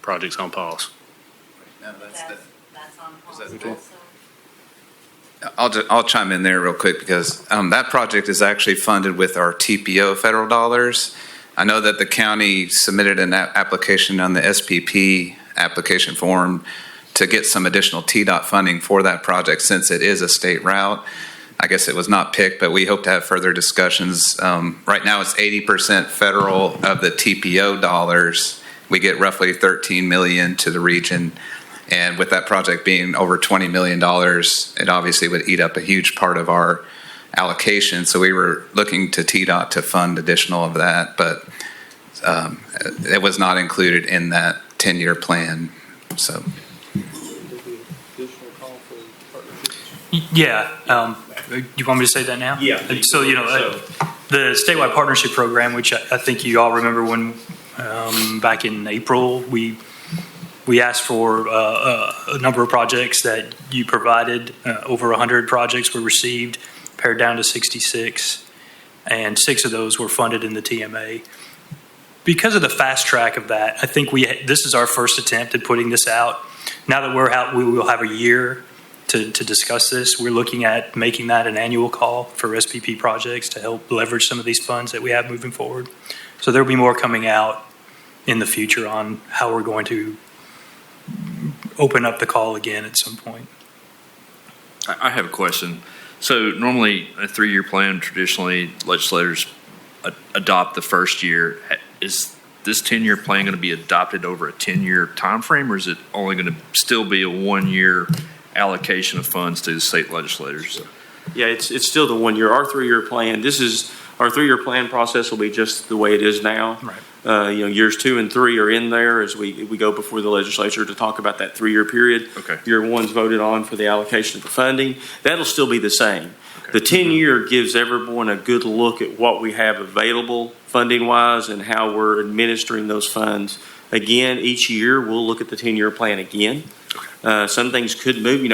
Project's on pause. No, That's on pause okay? also. I'll chime in there real quick because that project is actually funded with our TPOe federal dollars. I know that the county submitted an application on the SPP application form to get some additional TDOT funding for that project since it is a state route. I guess it was not picked, but we hope to have further discussions. Right now it's 80% federal of the TPO dollars. We get roughly $13 million to the region. And with that project being over $20 million, it obviously would eat up a huge part of our allocation. So we were looking to TDOT to fund additional of that, but it was not included in that 10-year plan. So. Yeah. You want me to say that now? Yeah. So, the statewide partnership program, which I think you all remember when back in April, we asked for a number of projects that you provided. Over 100 projects were received, pared down to 66, and 6 of those were funded in the TMA. Because of the fast track of that, I think this is our first attempt at putting this out. Now that we're out, we will have a year to discuss this. We're looking at making that an annual call for SPP projects to help leverage some of these funds that we have moving forward. So there'll be more coming out in the future on how we're going to open up the call again at some point. I have a question. So normally a 3-year plan, traditionally legislators adopt the first year. Is this 10-year plan going to be adopted over a 10-year time frame, or is it only going to still be a 1-year allocation of funds to the state legislators? Yeah, it's still the 1 year. Our 3-year plan, our 3-year plan process will be just the way it is now. Right. Years 2 and 3 are in there as we go before the legislature to talk about that 3-year period. Okay. Year 1's voted on for the allocation of the funding. That'll still be the same. Okay. The 10-year gives everyone a good look at what we have available funding-wise and how we're administering those funds. Again, each year we'll look at the 10-year plan again. Some things could move.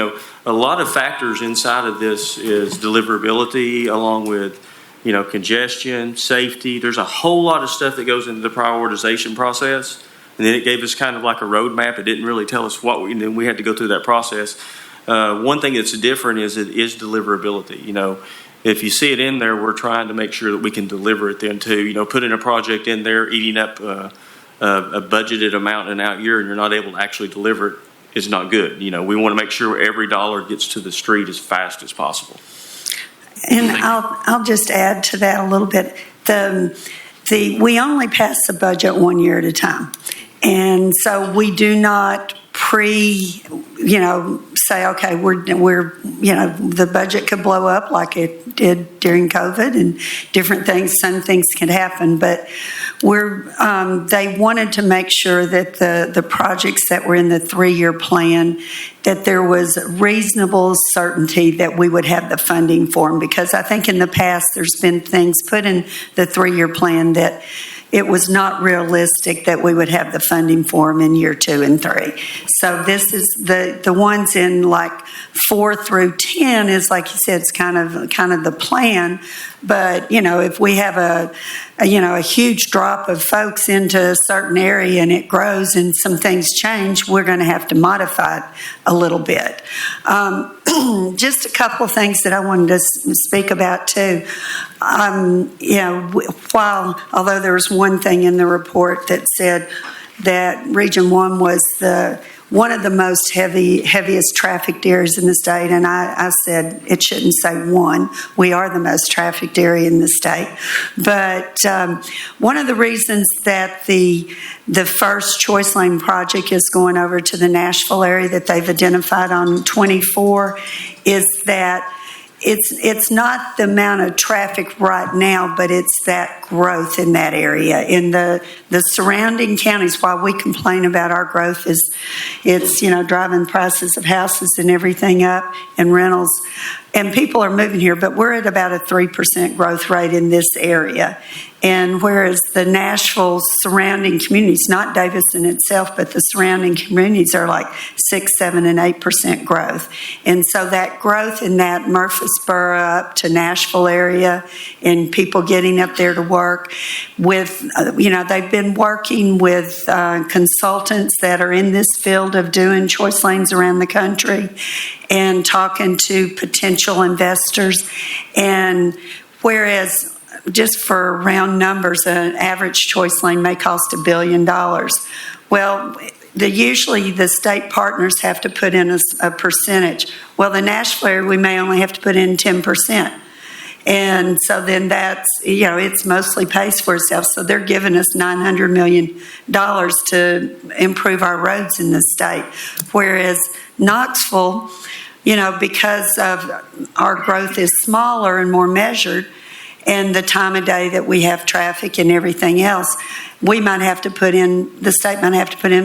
A lot of factors inside of this is deliverability, along with congestion, safety. There's a whole lot of stuff that goes into the prioritization process. And then it gave us kind of like a roadmap. It didn't really tell us and then we had to go through that process. One thing that's different is deliverability. If you see it in there, we're trying to make sure that we can deliver it then too. Putting a project in there, eating up a budgeted amount in an out year, and you're not able to actually deliver it is not good. We want to make sure every dollar gets to the street as fast as possible. And I'll just add to that a little bit. We only pass the budget 1 year at a time. And so we do not say, okay, we're the budget could blow up like it did during COVID, and different things. Some things can happen, but they wanted to make sure that the projects that were in the 3-year plan, that there was reasonable certainty that we would have the funding for them, because I think in the past there's been things put in the 3-year plan that it was not realistic that we would have the funding for them in year 2 and 3. So this is the ones in like 4 through 10 is, like you said, it's kind of the plan. But if we have a huge drop of folks into a certain area and it grows and some things change, we're going to have to modify it a little bit. Just a couple of things that I wanted to speak about too. Although there was one thing in the report that said that Region 1 was one of the most heaviest trafficked areas in the state, and I said it shouldn't say one. We are the most trafficked area in the state. But one of the reasons that the first Choice Lane project is going over to the Nashville area that they've identified on 24 is that it's not the amount of traffic right now, but it's that growth in that area. In the surrounding counties, while we complain about our growth, it's driving prices of houses and everything up and rentals, and people are moving here, but we're at about a 3% growth rate in this area. And whereas the Nashville surrounding communities, not Davison itself, but the surrounding communities are like 6, 7, and 8% growth. And so that growth in that Murfreesboro up to Nashville area and people getting up there to work with, they've been working with consultants that are in this field of doing choice lanes around the country and talking to potential investors. And whereas just for round numbers, an average choice lane may cost $1 billion. Well, usually the state partners have to put in a percentage. Well, the Nashville area, we may only have to put in 10%. And so then that's, it's mostly pays for itself. So they're giving us $900 million to improve our roads in the state. Whereas Knoxville, because of our growth is smaller and more measured, and the time of day that we have traffic and everything else, the state might have to put in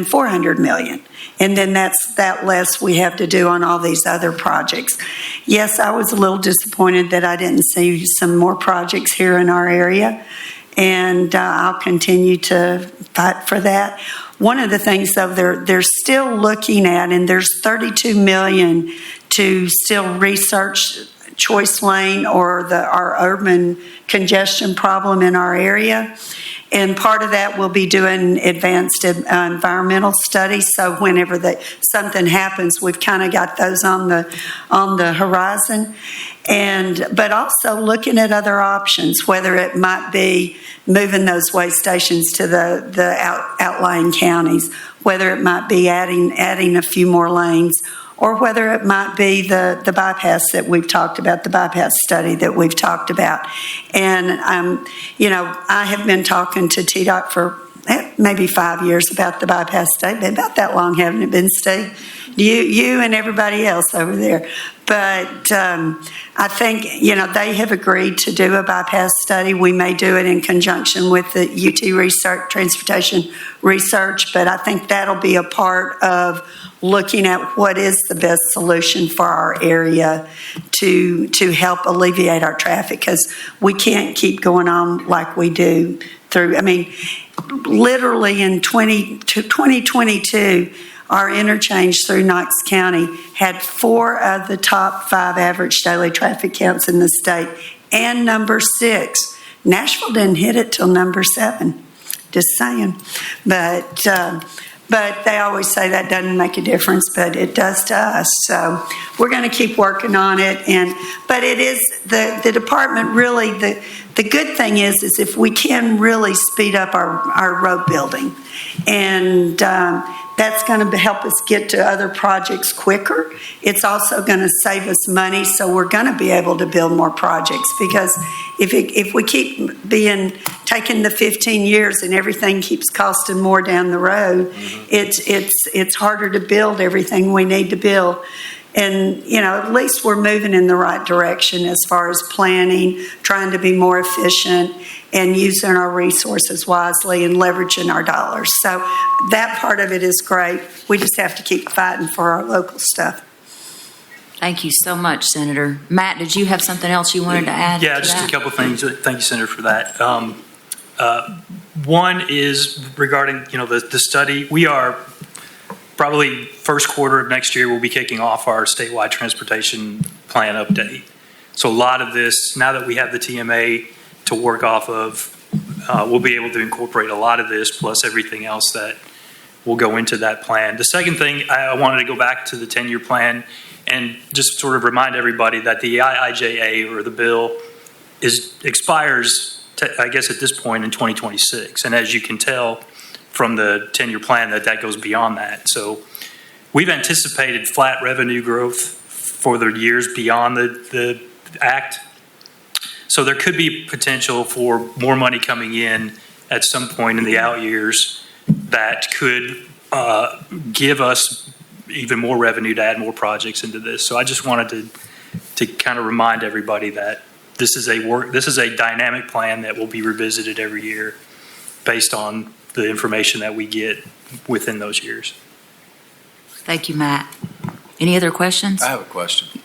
$400 million. And then that's that less we have to do on all these other projects. Yes, I was a little disappointed that I didn't see some more projects here in our area, and I'll continue to fight for that. One of the things, though, they're still looking at, and there's $32 million to still research choice lane or our urban congestion problem in our area. And part of that will be doing advanced environmental studies. So whenever something happens, we've kind of got those on the horizon. But also looking at other options, whether it might be moving those way stations to the outlying counties, whether it might be adding a few more lanes, or whether it might be the bypass that we've talked about, the bypass study that we've talked about. And, I have been talking to TDOT for maybe 5 years about the bypass study. About that long, haven't it been, Steve? You and everybody else over there. But I think, they have agreed to do a bypass study. We may do it in conjunction with the UT research, transportation research, but I think that'll be a part of looking at what is the best solution for our area to help alleviate our traffic, because we can't keep going on like we do literally in 2022, our interchange through Knox County had 4 of the top 5 average daily traffic counts in the state, and number 6. Nashville didn't hit it till number 7. Just saying. But they always say that doesn't make a difference, but it does to us. So we're going to keep working on it. But it is the department really, the good thing is if we can really speed up our road building, and that's going to help us get to other projects quicker. It's also going to save us money, so we're going to be able to build more projects, because if we keep taking the 15 years and everything keeps costing more down the road, it's harder to build everything we need to build. And, at least we're moving in the right direction as far as planning, trying to be more efficient and using our resources wisely and leveraging our dollars. So that part of it is great. We just have to keep fighting for our local stuff. Thank you so much, Senator. Matt, did you have something else you wanted to add? Yeah, to just that? a couple things. Thank you, Senator, for that. One is regarding, the study. We are probably first quarter of next year, we'll be kicking off our statewide transportation plan update. So a lot of this, now that we have the TMA to work off of, we'll be able to incorporate a lot of this plus everything else that will go into that plan. The second thing, I wanted to go back to the 10-year plan and just sort of remind everybody that the IIJA or the bill expires, I guess, at this point in 2026. And as you can tell from the 10-year plan, that goes beyond that. So we've anticipated flat revenue growth for the years beyond the act. So there could be potential for more money coming in at some point in the out years that could give us even more revenue to add more projects into this. So I just wanted to kind of remind everybody that this is a dynamic plan that will be revisited every year based on the information that we get within those years. Thank you, Matt. Any other questions? I have a question.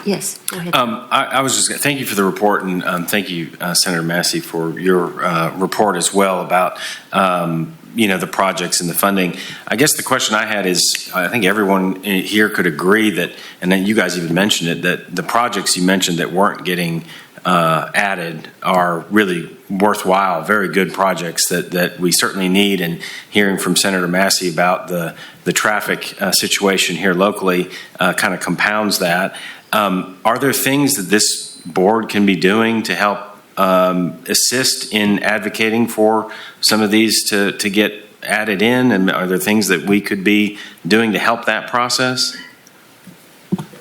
Yes, go ahead. I was just thank you for the report, and thank you, Senator Massey, for your report as well about the projects and the funding. I guess the question I had is, I think everyone here could agree that, and then you guys even mentioned it, that the projects you mentioned that weren't getting added are really worthwhile, very good projects that we certainly need. And hearing from Senator Massey about the traffic situation here locally kind of compounds that. Are there things that this board can be doing to help assist in advocating for some of these to get added in? And are there things that we could be doing to help that process?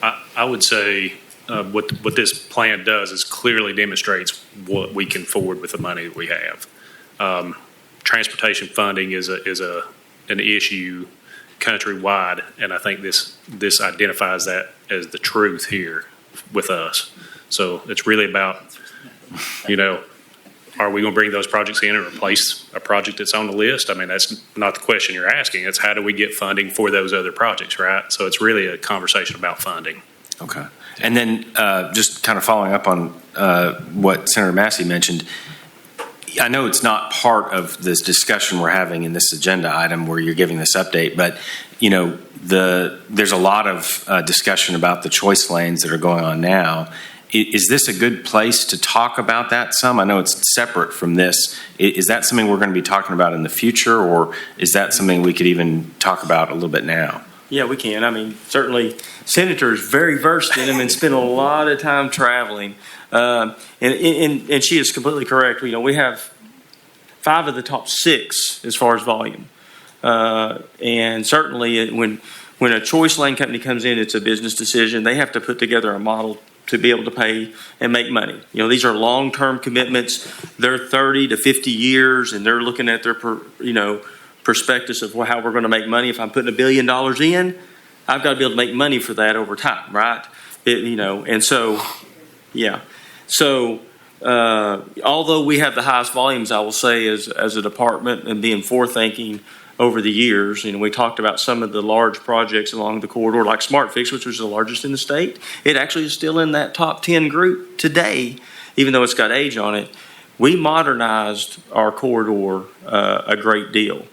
I would say what this plan does is clearly demonstrates what we can forward with the money that we have. Transportation funding is an issue countrywide, and I think this identifies that as the truth here with us. So it's really about, are we going to bring those projects in and replace a project that's on the list? I mean, that's not the question you're asking. It's how do we get funding for those other projects, right? So it's really a conversation about funding. Okay. And then just kind of following up on what Senator Massey mentioned, I know it's not part of this discussion we're having in this agenda item where you're giving this update, but there's a lot of discussion about the choice lanes that are going on now. Is this a good place to talk about that some? I know it's separate from this. Is that something we're going to be talking about in the future, or is that something we could even talk about a little bit now? Yeah, we can. I mean, certainly Senator is very versed in them and spent a lot of time traveling. And she is completely correct. We have 5 of the top 6 as far as volume. And certainly when a choice lane company comes in, it's a business decision. They have to put together a model to be able to pay and make money. These are long-term commitments. They're 30 to 50 years, and they're looking at their, prospectus of how we're going to make money. If I'm putting $1 billion in, I've got to be able to make money for that over time, right? And so, yeah. So, although we have the highest volumes, I will say, as a department and being forward-thinking over the years, we talked about some of the large projects along the corridor, like Smart Fix, which was the largest in the state. It actually is still in that top 10 group today, even though it's got age on it. We modernized our corridor a great deal.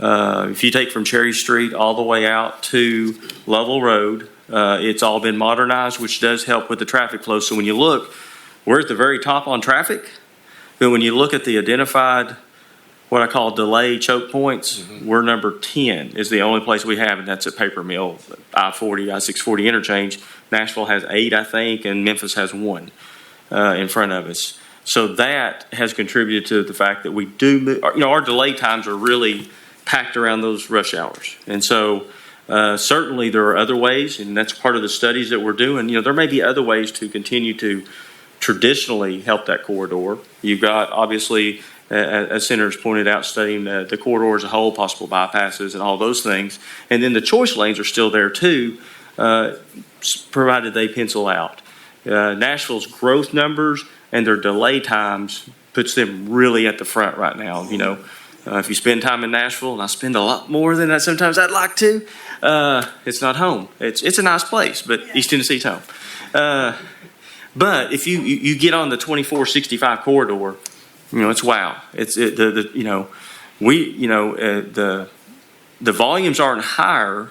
If you take from Cherry Street all the way out to Lovell Road, it's all been modernized, which does help with the traffic flow. So when you look, we're at the very top on traffic, but when you look at the identified, what I call delay choke points, we're number 10 is the only place we have, and that's at Paper Mill, I-40, I-640 interchange. Nashville has 8, I think, and Memphis has 1 in front of us. So that has contributed to the fact that we do, our delay times are really packed around those rush hours. And so certainly there are other ways, and that's part of the studies that we're doing. There may be other ways to continue to traditionally help that corridor. You've got, obviously, as Senator's pointed out, studying the corridor as a whole, possible bypasses and all those things. And then the choice lanes are still there too. provided they pencil out. Nashville's growth numbers and their delay times puts them really at the front right now. If you spend time in Nashville, and I spend a lot more than sometimes I'd like to, it's not home. It's a nice place, but East Tennessee's home. But if you get on the 2465 corridor, it's wow. The volumes aren't higher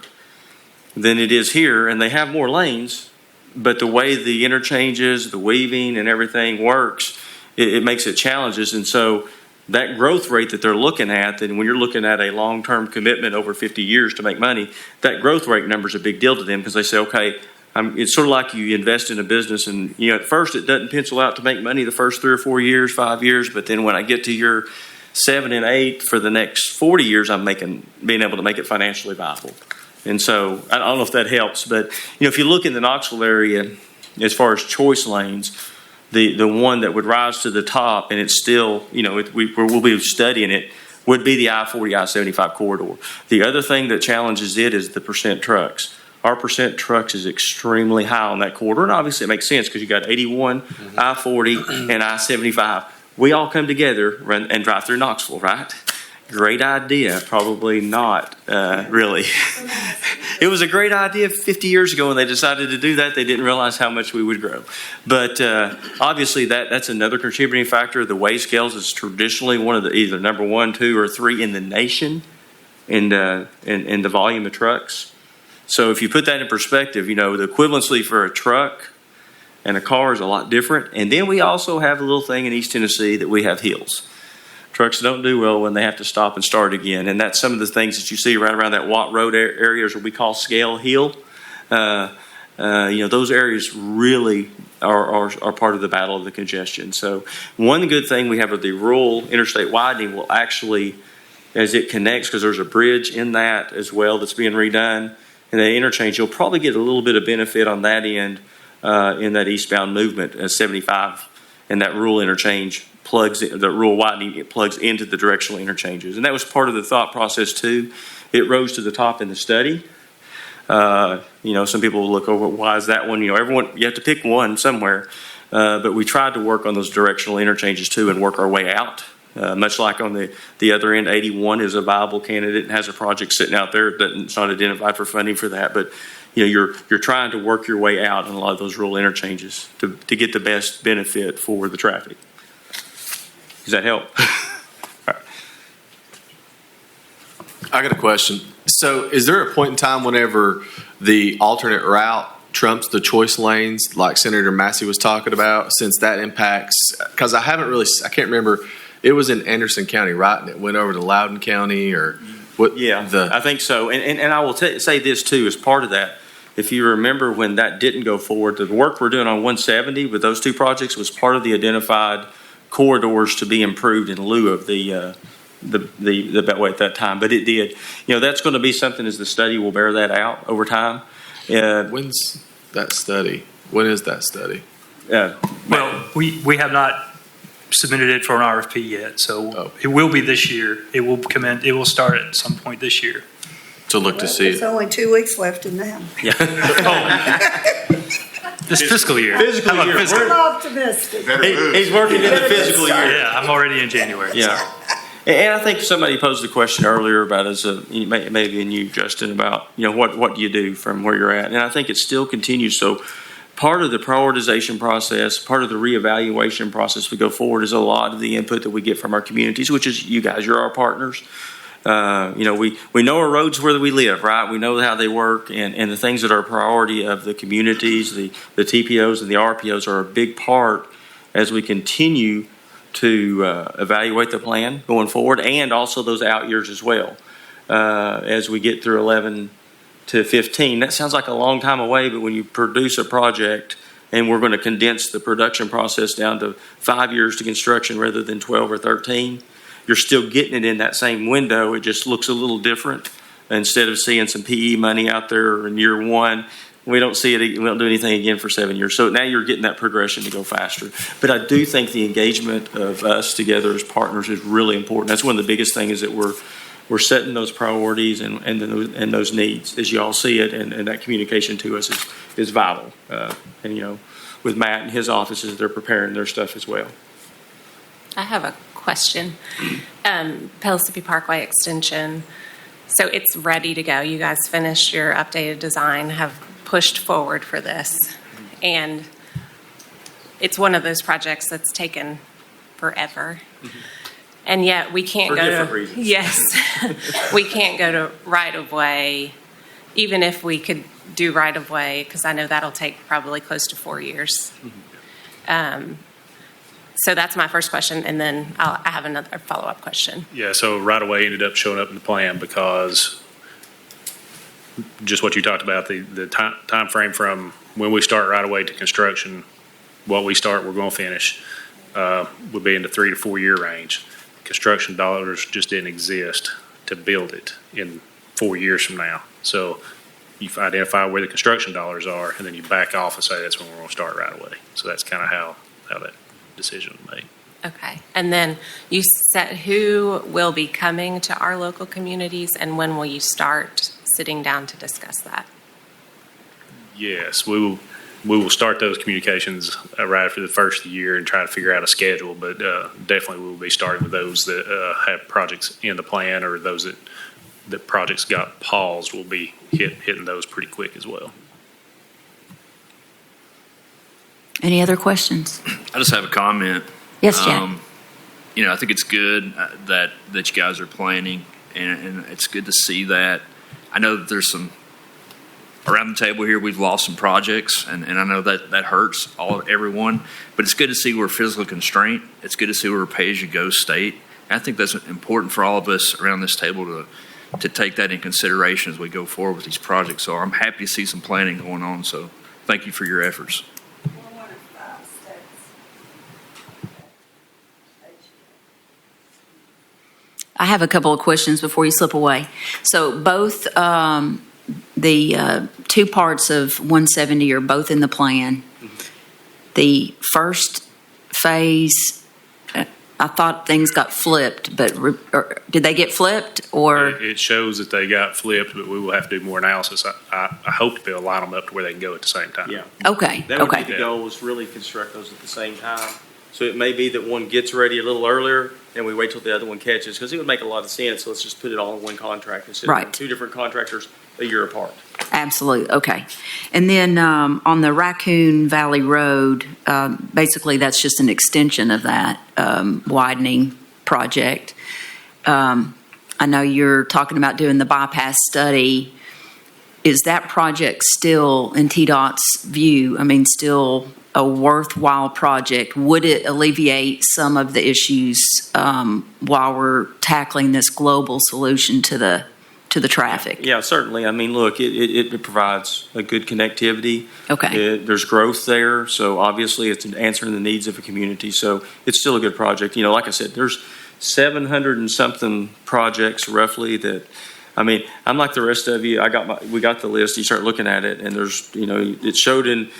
than it is here, and they have more lanes, but the way the interchanges, the weaving, and everything works, it makes it challenges. And so that growth rate that they're looking at, and when you're looking at a long-term commitment over 50 years to make money, that growth rate number is a big deal to them because they say, okay, it's sort of like you invest in a business, and at first it doesn't pencil out to make money the first 3 or 4 years, 5 years, but then when I get to year 7 and 8 for the next 40 years, I'm being able to make it financially viable. And so I don't know if that helps, but if you look in the Knoxville area, as far as choice lanes, the one that would rise to the top, and it's still, we'll be studying it, would be the I-40, I-75 corridor. The other thing that challenges it is the percent trucks. Our percent trucks is extremely high on that corridor, and obviously it makes sense because you got 81, I-40, and I-75. We all come together and drive through Knoxville, right? Great idea. Probably not really. It was a great idea 50 years ago when they decided to do that. They didn't realize how much we would grow. But obviously that's another contributing factor. The weigh scales is traditionally one of the either number 1, 2, or 3 in the nation in the volume of trucks. So if you put that in perspective, the equivalency for a truck and a car is a lot different. And then we also have a little thing in East Tennessee that we have hills. Trucks don't do well when they have to stop and start again. And that's some of the things that you see right around that Watt Road areas what we call Scale Hill. Those areas really are part of the battle of the congestion. So one good thing we have with the rural interstate widening will actually, as it connects, because there's a bridge in that as well that's being redone, and the interchange, you'll probably get a little bit of benefit on that end in that eastbound movement as 75 and that rural interchange the rural widening, it plugs into the directional interchanges. And that was part of the thought process too. It rose to the top in the study. Some people will look over, why is that one? You have to pick one somewhere. But we tried to work on those directional interchanges too and work our way out. Much like on the other end, 81 is a viable candidate and has a project sitting out there that's not identified for funding for that. But you're trying to work your way out in a lot of those rural interchanges to get the best benefit for the traffic. Does that help? All right. I got a question. So is there a point in time whenever the alternate route trumps the choice lanes like Senator Massey was talking about, since that impacts, because I can't remember, it was in Anderson County, right? And it went over to Loudoun County or what? Yeah, I think so. And I will say this too, as part of that. If you remember when that didn't go forward, the work we're doing on 170 with those two projects was part of the identified corridors to be improved in lieu of the Beltway at that time. But it did. That's going to be something as the study will bear that out over time. When's that study? When is that study? Well, we have not submitted it for an RFP yet, so It will be this year. It will start at some point this year. To look to see There's only 2 weeks left in that. Yeah. This fiscal year. Fiscal year. I'm optimistic. He's working in the fiscal year. Yeah, I'm already in January. Yeah. And I think somebody posed the question earlier about maybe in you, Justin, about what do you do from where you're at, and I think it still continues. So part of the prioritization process, part of the reevaluation process we go forward is a lot of the input that we get from our communities, which is you guys. You're our partners. We know our roads where we live, right? We know how they work, and the things that are a priority of the communities, the TPOs and the RPOs are a big part as we continue to evaluate the plan going forward, and also those out years as well. As we get through 11 to 15, that sounds like a long time away, but when you produce a project and we're going to condense the production process down to 5 years to construction rather than 12 or 13, you're still getting it in that same window. It just looks a little different. Instead of seeing some PE money out there in year 1, we don't see it. We don't do anything again for 7 years. So now you're getting that progression to go faster. But I do think the engagement of us together as partners is really important. That's one of the biggest things that we're we're setting those priorities and those needs as you all see it, and that communication to us is vital. And with Matt and his offices, they're preparing their stuff as well. I have a question. Pellissippi Parkway Extension, so it's ready to go. You guys finished your updated design, have pushed forward for this, and it's one of those projects that's taken forever. And yet we can't For go different to reasons. Yes, we can't go to right of way, even if we could do right of way, because I know that'll take probably close to 4 years. So that's my first question, and then I have another follow-up question. Yeah, so right away ended up showing up in the plan because just what you talked about, the time frame from when we start right away to construction, what we start, we're going to finish, would be in the 3 to 4 year range. Construction dollars just didn't exist to build it in 4 years from now. So you identify where the construction dollars are, and then you back off and say that's when we're going to start right away. So that's kind of how that decision was made. Okay. And then you said who will be coming to our local communities, and when will you start sitting down to discuss that? Yes, we will start those communications right after the first of the year and try to figure out a schedule, but definitely we will be starting with those that have projects in the plan, or those that projects got paused. We'll be hitting those pretty quick as well. Any other questions? I just have a comment. Yes, Jack. I think it's good that you guys are planning, and it's good to see that. I know that there's some around the table here. We've lost some projects, and I know that hurts everyone. But it's good to see we're physical constraint. It's good to see we're a pay-as-you-go state. And I think that's important for all of us around this table to take that in consideration as we go forward with these projects. So I'm happy to see some planning going on. So thank you for your efforts. I have a couple of questions before you slip away. So both the two parts of 170 are both in the plan. The first phase, I thought things got flipped, but did they get flipped? Or It shows that they got flipped, but we will have to do more analysis. I hope to be able to line them up to where they can go at the same time. Yeah. Okay. That would Okay. be the goal, is really construct those at the same time. So it may be that one gets ready a little earlier and we wait till the other one catches, because it would make a lot of sense. So let's just put it all in one contract instead Right. of two different contractors a year apart. Absolutely. Okay. And then on the Raccoon Valley Road, basically that's just an extension of that widening project. I know you're talking about doing the bypass study. Is that project still, in TDOT's view, still a worthwhile project? Would it alleviate some of the issues while we're tackling this global solution to the traffic? Yeah, certainly. Look, it provides a good connectivity. Okay. There's growth there, so obviously it's answering the needs of a community. So it's still a good project. Like I said, there's 700 and something projects roughly that. I'm like the rest of you. We got the list. You start looking at it, and there's, it showed in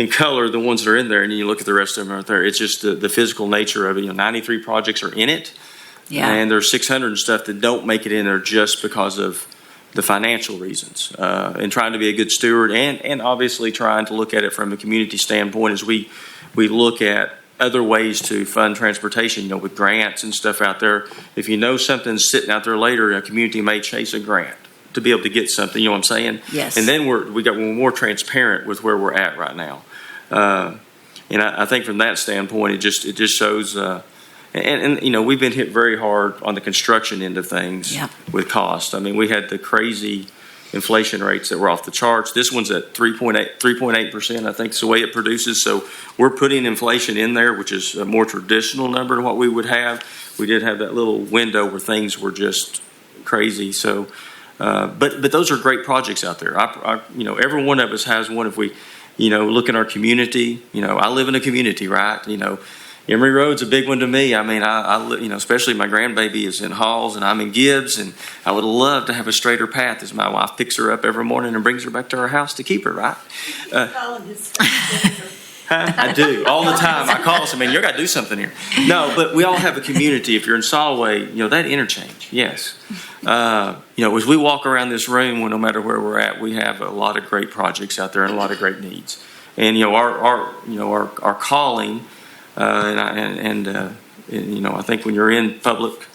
color the ones that are in there, and you look at the rest of them aren't there. It's just the physical nature of it. 93 projects are in it. Yeah. And there's 600 and stuff that don't make it in there just because of the financial reasons, and trying to be a good steward, and obviously trying to look at it from a community standpoint as we look at other ways to fund transportation, with grants and stuff out there. If something's sitting out there later, a community may chase a grant to be able to get something, you know what I'm saying? Yes. And then we're more transparent with where we're at right now. And I think from that standpoint, it just shows, and we've been hit very hard on the construction end of things. Yeah. With cost. We had the crazy inflation rates that were off the charts. This one's at 3.8%. I think is the way it produces. So we're putting inflation in there, which is a more traditional number than what we would have. We did have that little window where things were just crazy. So, but those are great projects out there. Every one of us has one. If we, look in our community, I live in a community, right? Emory Road's a big one to me. Especially my grandbaby is in Halls and I'm in Gibbs, and I would love to have a straighter path as my wife picks her up every morning and brings her back to our house to keep her, right? I do all the time. I call them, man, you got to do something here. No, but we all have a community. If you're in Solway, that interchange, yes. As we walk around this room, no matter where we're at, we have a lot of great projects out there and a lot of great needs. And our calling, I think when you're in public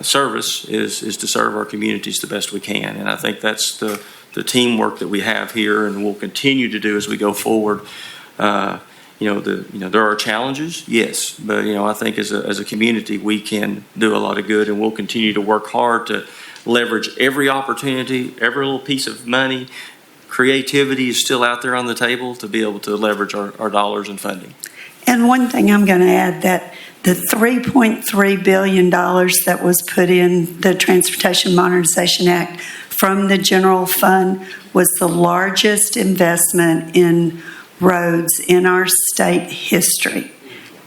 service is to serve our communities the best we can, and I think that's the teamwork that we have here, and we'll continue to do as we go forward. There are challenges, yes, but I think as a community we can do a lot of good, and we'll continue to work hard to leverage every opportunity, every little piece of money. Creativity is still out there on the table to be able to leverage our dollars and funding. And one thing I'm going to add, that the $3.3 billion that was put in the Transportation Modernization Act from the general fund was the largest investment in roads in our state history.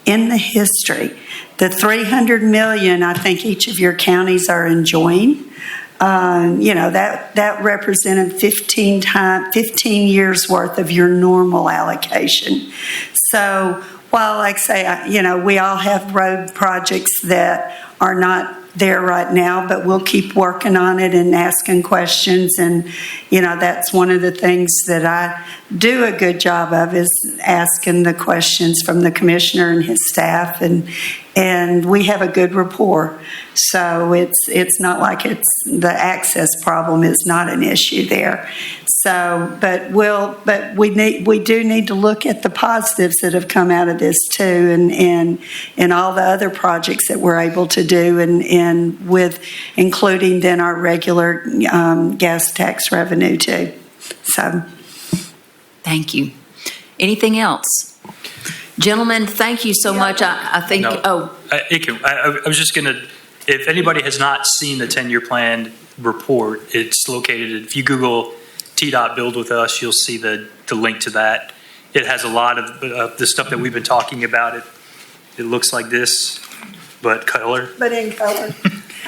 In the history. The $300 million, I think each of your counties are enjoying. That represented 15 years worth of your normal allocation. So while, like say, we all have road projects that are not there right now, but we'll keep working on it and asking questions. And, that's one of the things that I do a good job of, is asking the questions from the commissioner and his staff. And we have a good rapport. So it's not like the access problem is not an issue there. So, but we do need to look at the positives that have come out of this too, and all the other projects that we're able to do, and with including then our regular gas tax revenue too. So, Thank you. Anything else? Gentlemen, thank you so much. I think, No. I was just going to, if anybody has not seen the 10-year plan report, it's located, if you Google TDOT Build With Us, you'll see the link to that. It has a lot of the stuff that we've been talking about. It looks like this, but color. but in color.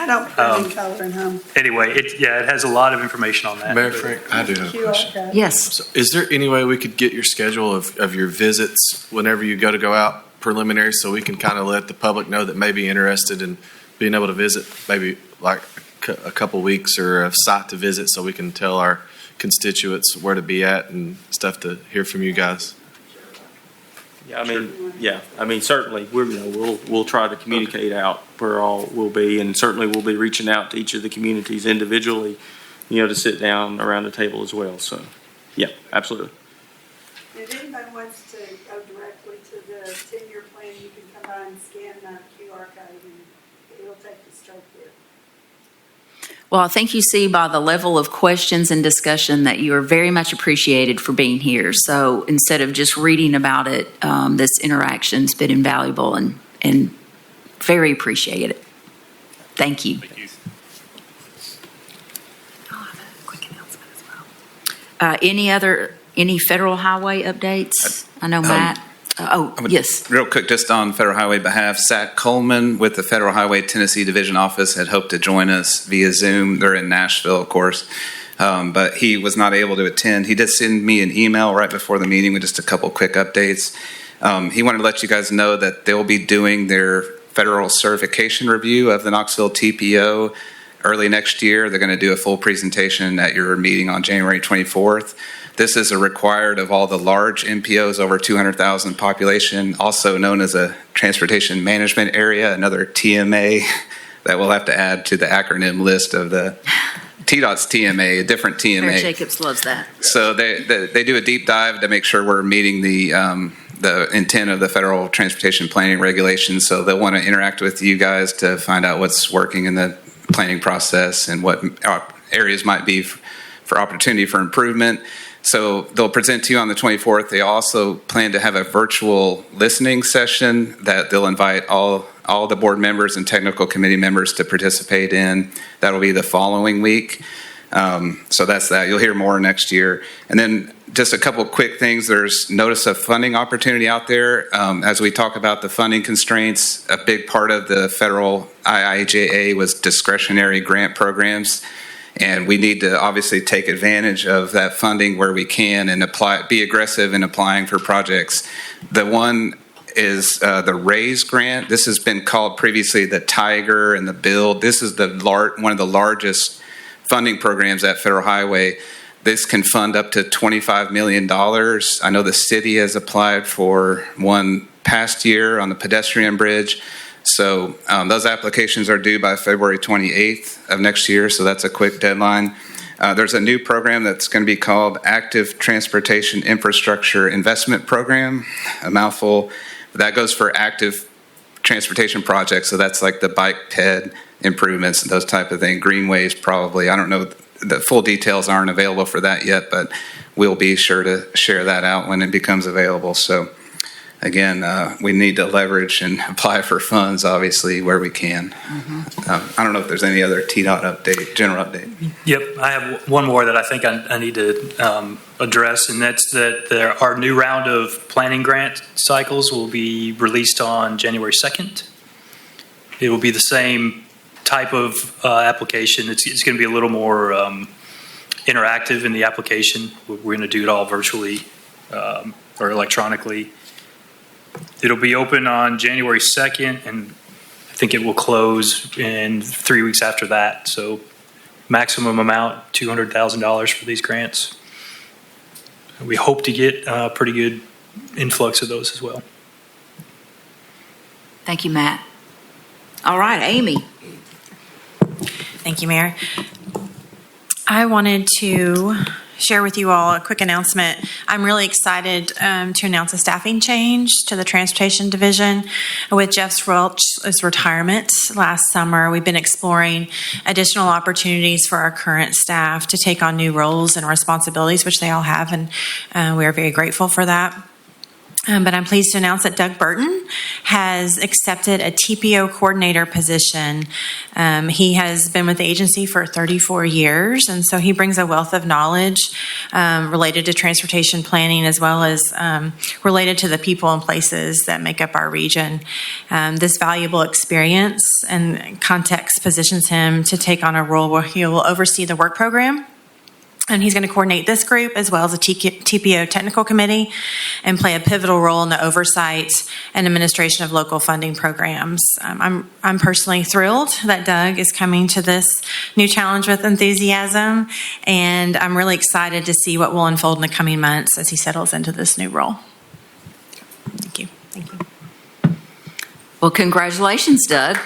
I don't put in color in home. Anyway, it has a lot of information on that. Mayor Frank, I do have a question. yes. So is there any way we could get your schedule of your visits whenever you go out preliminary, so we can kind of let the public know that may be interested in being able to visit, maybe like a couple weeks or a site to visit, so we can tell our constituents where to be at and stuff to hear from you guys? Certainly we'll try to communicate out where all will be, and certainly we'll be reaching out to each of the communities individually, to sit down around the table as well. So, yeah, absolutely. If anybody wants to go directly to the 10-year plan, you can come by and scan that QR code, and it'll take you straight there. Well, I think you see by the level of questions and discussion that you are very much appreciated for being here. So instead of just reading about it, this interaction's been invaluable and very appreciated. Thank you. Thank you. I'll have a quick announcement as well. Any federal highway updates? I know Matt. Yes. Real quick, just on Federal Highway behalf, Zach Coleman with the Federal Highway Tennessee Division Office had hoped to join us via Zoom. They're in Nashville, of course, but he was not able to attend. He did send me an email right before the meeting with just a couple quick updates. He wanted to let you guys know that they'll be doing their federal certification review of the Knoxville TPOe early next year. They're going to do a full presentation at your meeting on January 24th. This is a required of all the large MPOs over 200,000 population, also known as a transportation management area, another TMA that we'll have to add to the acronym list of the TDOT's TMA, a different TMA. Mayor Jacobs loves that. So they do a deep dive to make sure we're meeting the intent of the federal transportation planning regulations. So they'll want to interact with you guys to find out what's working in the planning process and what areas might be for opportunity for improvement. So they'll present to you on the 24th. They also plan to have a virtual listening session that they'll invite all the board members and technical committee members to participate in. That'll be the following week. So that's that. You'll hear more next year. And then just a couple quick things. There's notice of funding opportunity out there. As we talk about the funding constraints, a big part of the federal IIJA was discretionary grant programs. And we need to obviously take advantage of that funding where we can and be aggressive in applying for projects. The one is the RAISE grant. This has been called previously the Tiger and the Build. This is one of the largest funding programs at Federal Highway. This can fund up to $25 million. I know the city has applied for one past year on the pedestrian bridge. So those applications are due by February 28th of next year, so that's a quick deadline. There's a new program that's going to be called Active Transportation Infrastructure Investment Program, a mouthful. That goes for active transportation projects, so that's like the bike ped improvements and those type of things, greenways probably. I don't know, the full details aren't available for that yet, but we'll be sure to share that out when it becomes available. So again, we need to leverage and apply for funds, obviously, where we can. I don't know if there's any other TDOT update, general update. Yep, I have one more that I think I need to address, and that's that our new round of planning grant cycles will be released on January 2nd. It will be the same type of application. It's going to be a little more interactive in the application. We're going to do it all virtually or electronically. It'll be open on January 2nd, and I think it will close in 3 weeks after that. So maximum amount, $200,000 for these grants. We hope to get a pretty good influx of those as well. Thank you, Matt. All right, Amy. Thank you, Mayor. I wanted to share with you all a quick announcement. I'm really excited to announce a staffing change to the Transportation Division. With Jeff Swelch's retirement last summer, we've been exploring additional opportunities for our current staff to take on new roles and responsibilities, which they all have, and we are very grateful for that. But I'm pleased to announce that Doug Burton has accepted a TPOe coordinator position. He has been with the agency for 34 years, and so he brings a wealth of knowledge related to transportation planning as well as related to the people and places that make up our region. This valuable experience and context positions him to take on a role where he will oversee the work program. And he's going to coordinate this group as well as the TPOe technical committee and play a pivotal role in the oversight and administration of local funding programs. I'm personally thrilled that Doug is coming to this new challenge with enthusiasm, and I'm really excited to see what will unfold in the coming months as he settles into this new role. Thank you. Thank you. Well, congratulations, Doug.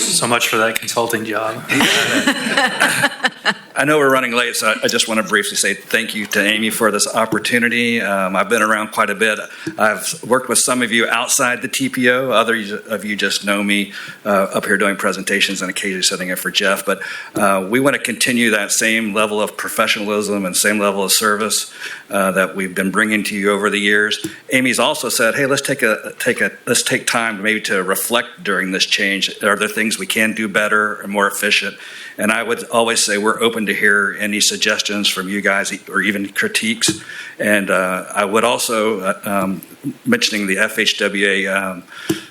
So much for that consulting job. I know we're running late, so I just want to briefly say thank you to Amy for this opportunity. I've been around quite a bit. I've worked with some of you outside the TPO. Others of you just know me up here doing presentations and occasionally setting in for Jeff. But we want to continue that same level of professionalism and same level of service that we've been bringing to you over the years. Amy's also said, "Hey, let's take time maybe to reflect during this change. Are there things we can do better and more efficient?" And I would always say we're open to hear any suggestions from you guys or even critiques. And I would also, mentioning the FHWA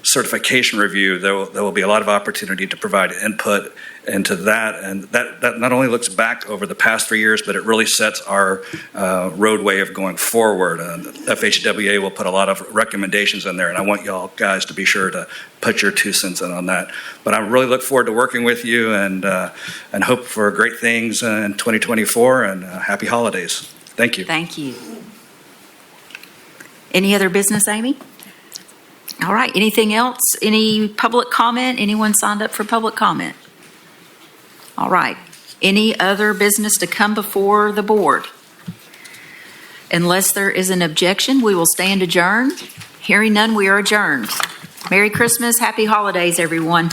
certification review, there will be a lot of opportunity to provide input into that. And that not only looks back over the past 3 years, but it really sets our roadway of going forward. FHWA will put a lot of recommendations in there, and I want y'all guys to be sure to put your 2 cents in on that. But I really look forward to working with you and hope for great things in 2024, and happy holidays. Thank you. Thank you. Any other business, Amy? All right. Anything else? Any public comment? Anyone signed up for public comment? All right. Any other business to come before the board? Unless there is an objection, we will stand adjourned. Hearing none, we are adjourned. Merry Christmas. Happy holidays, everyone.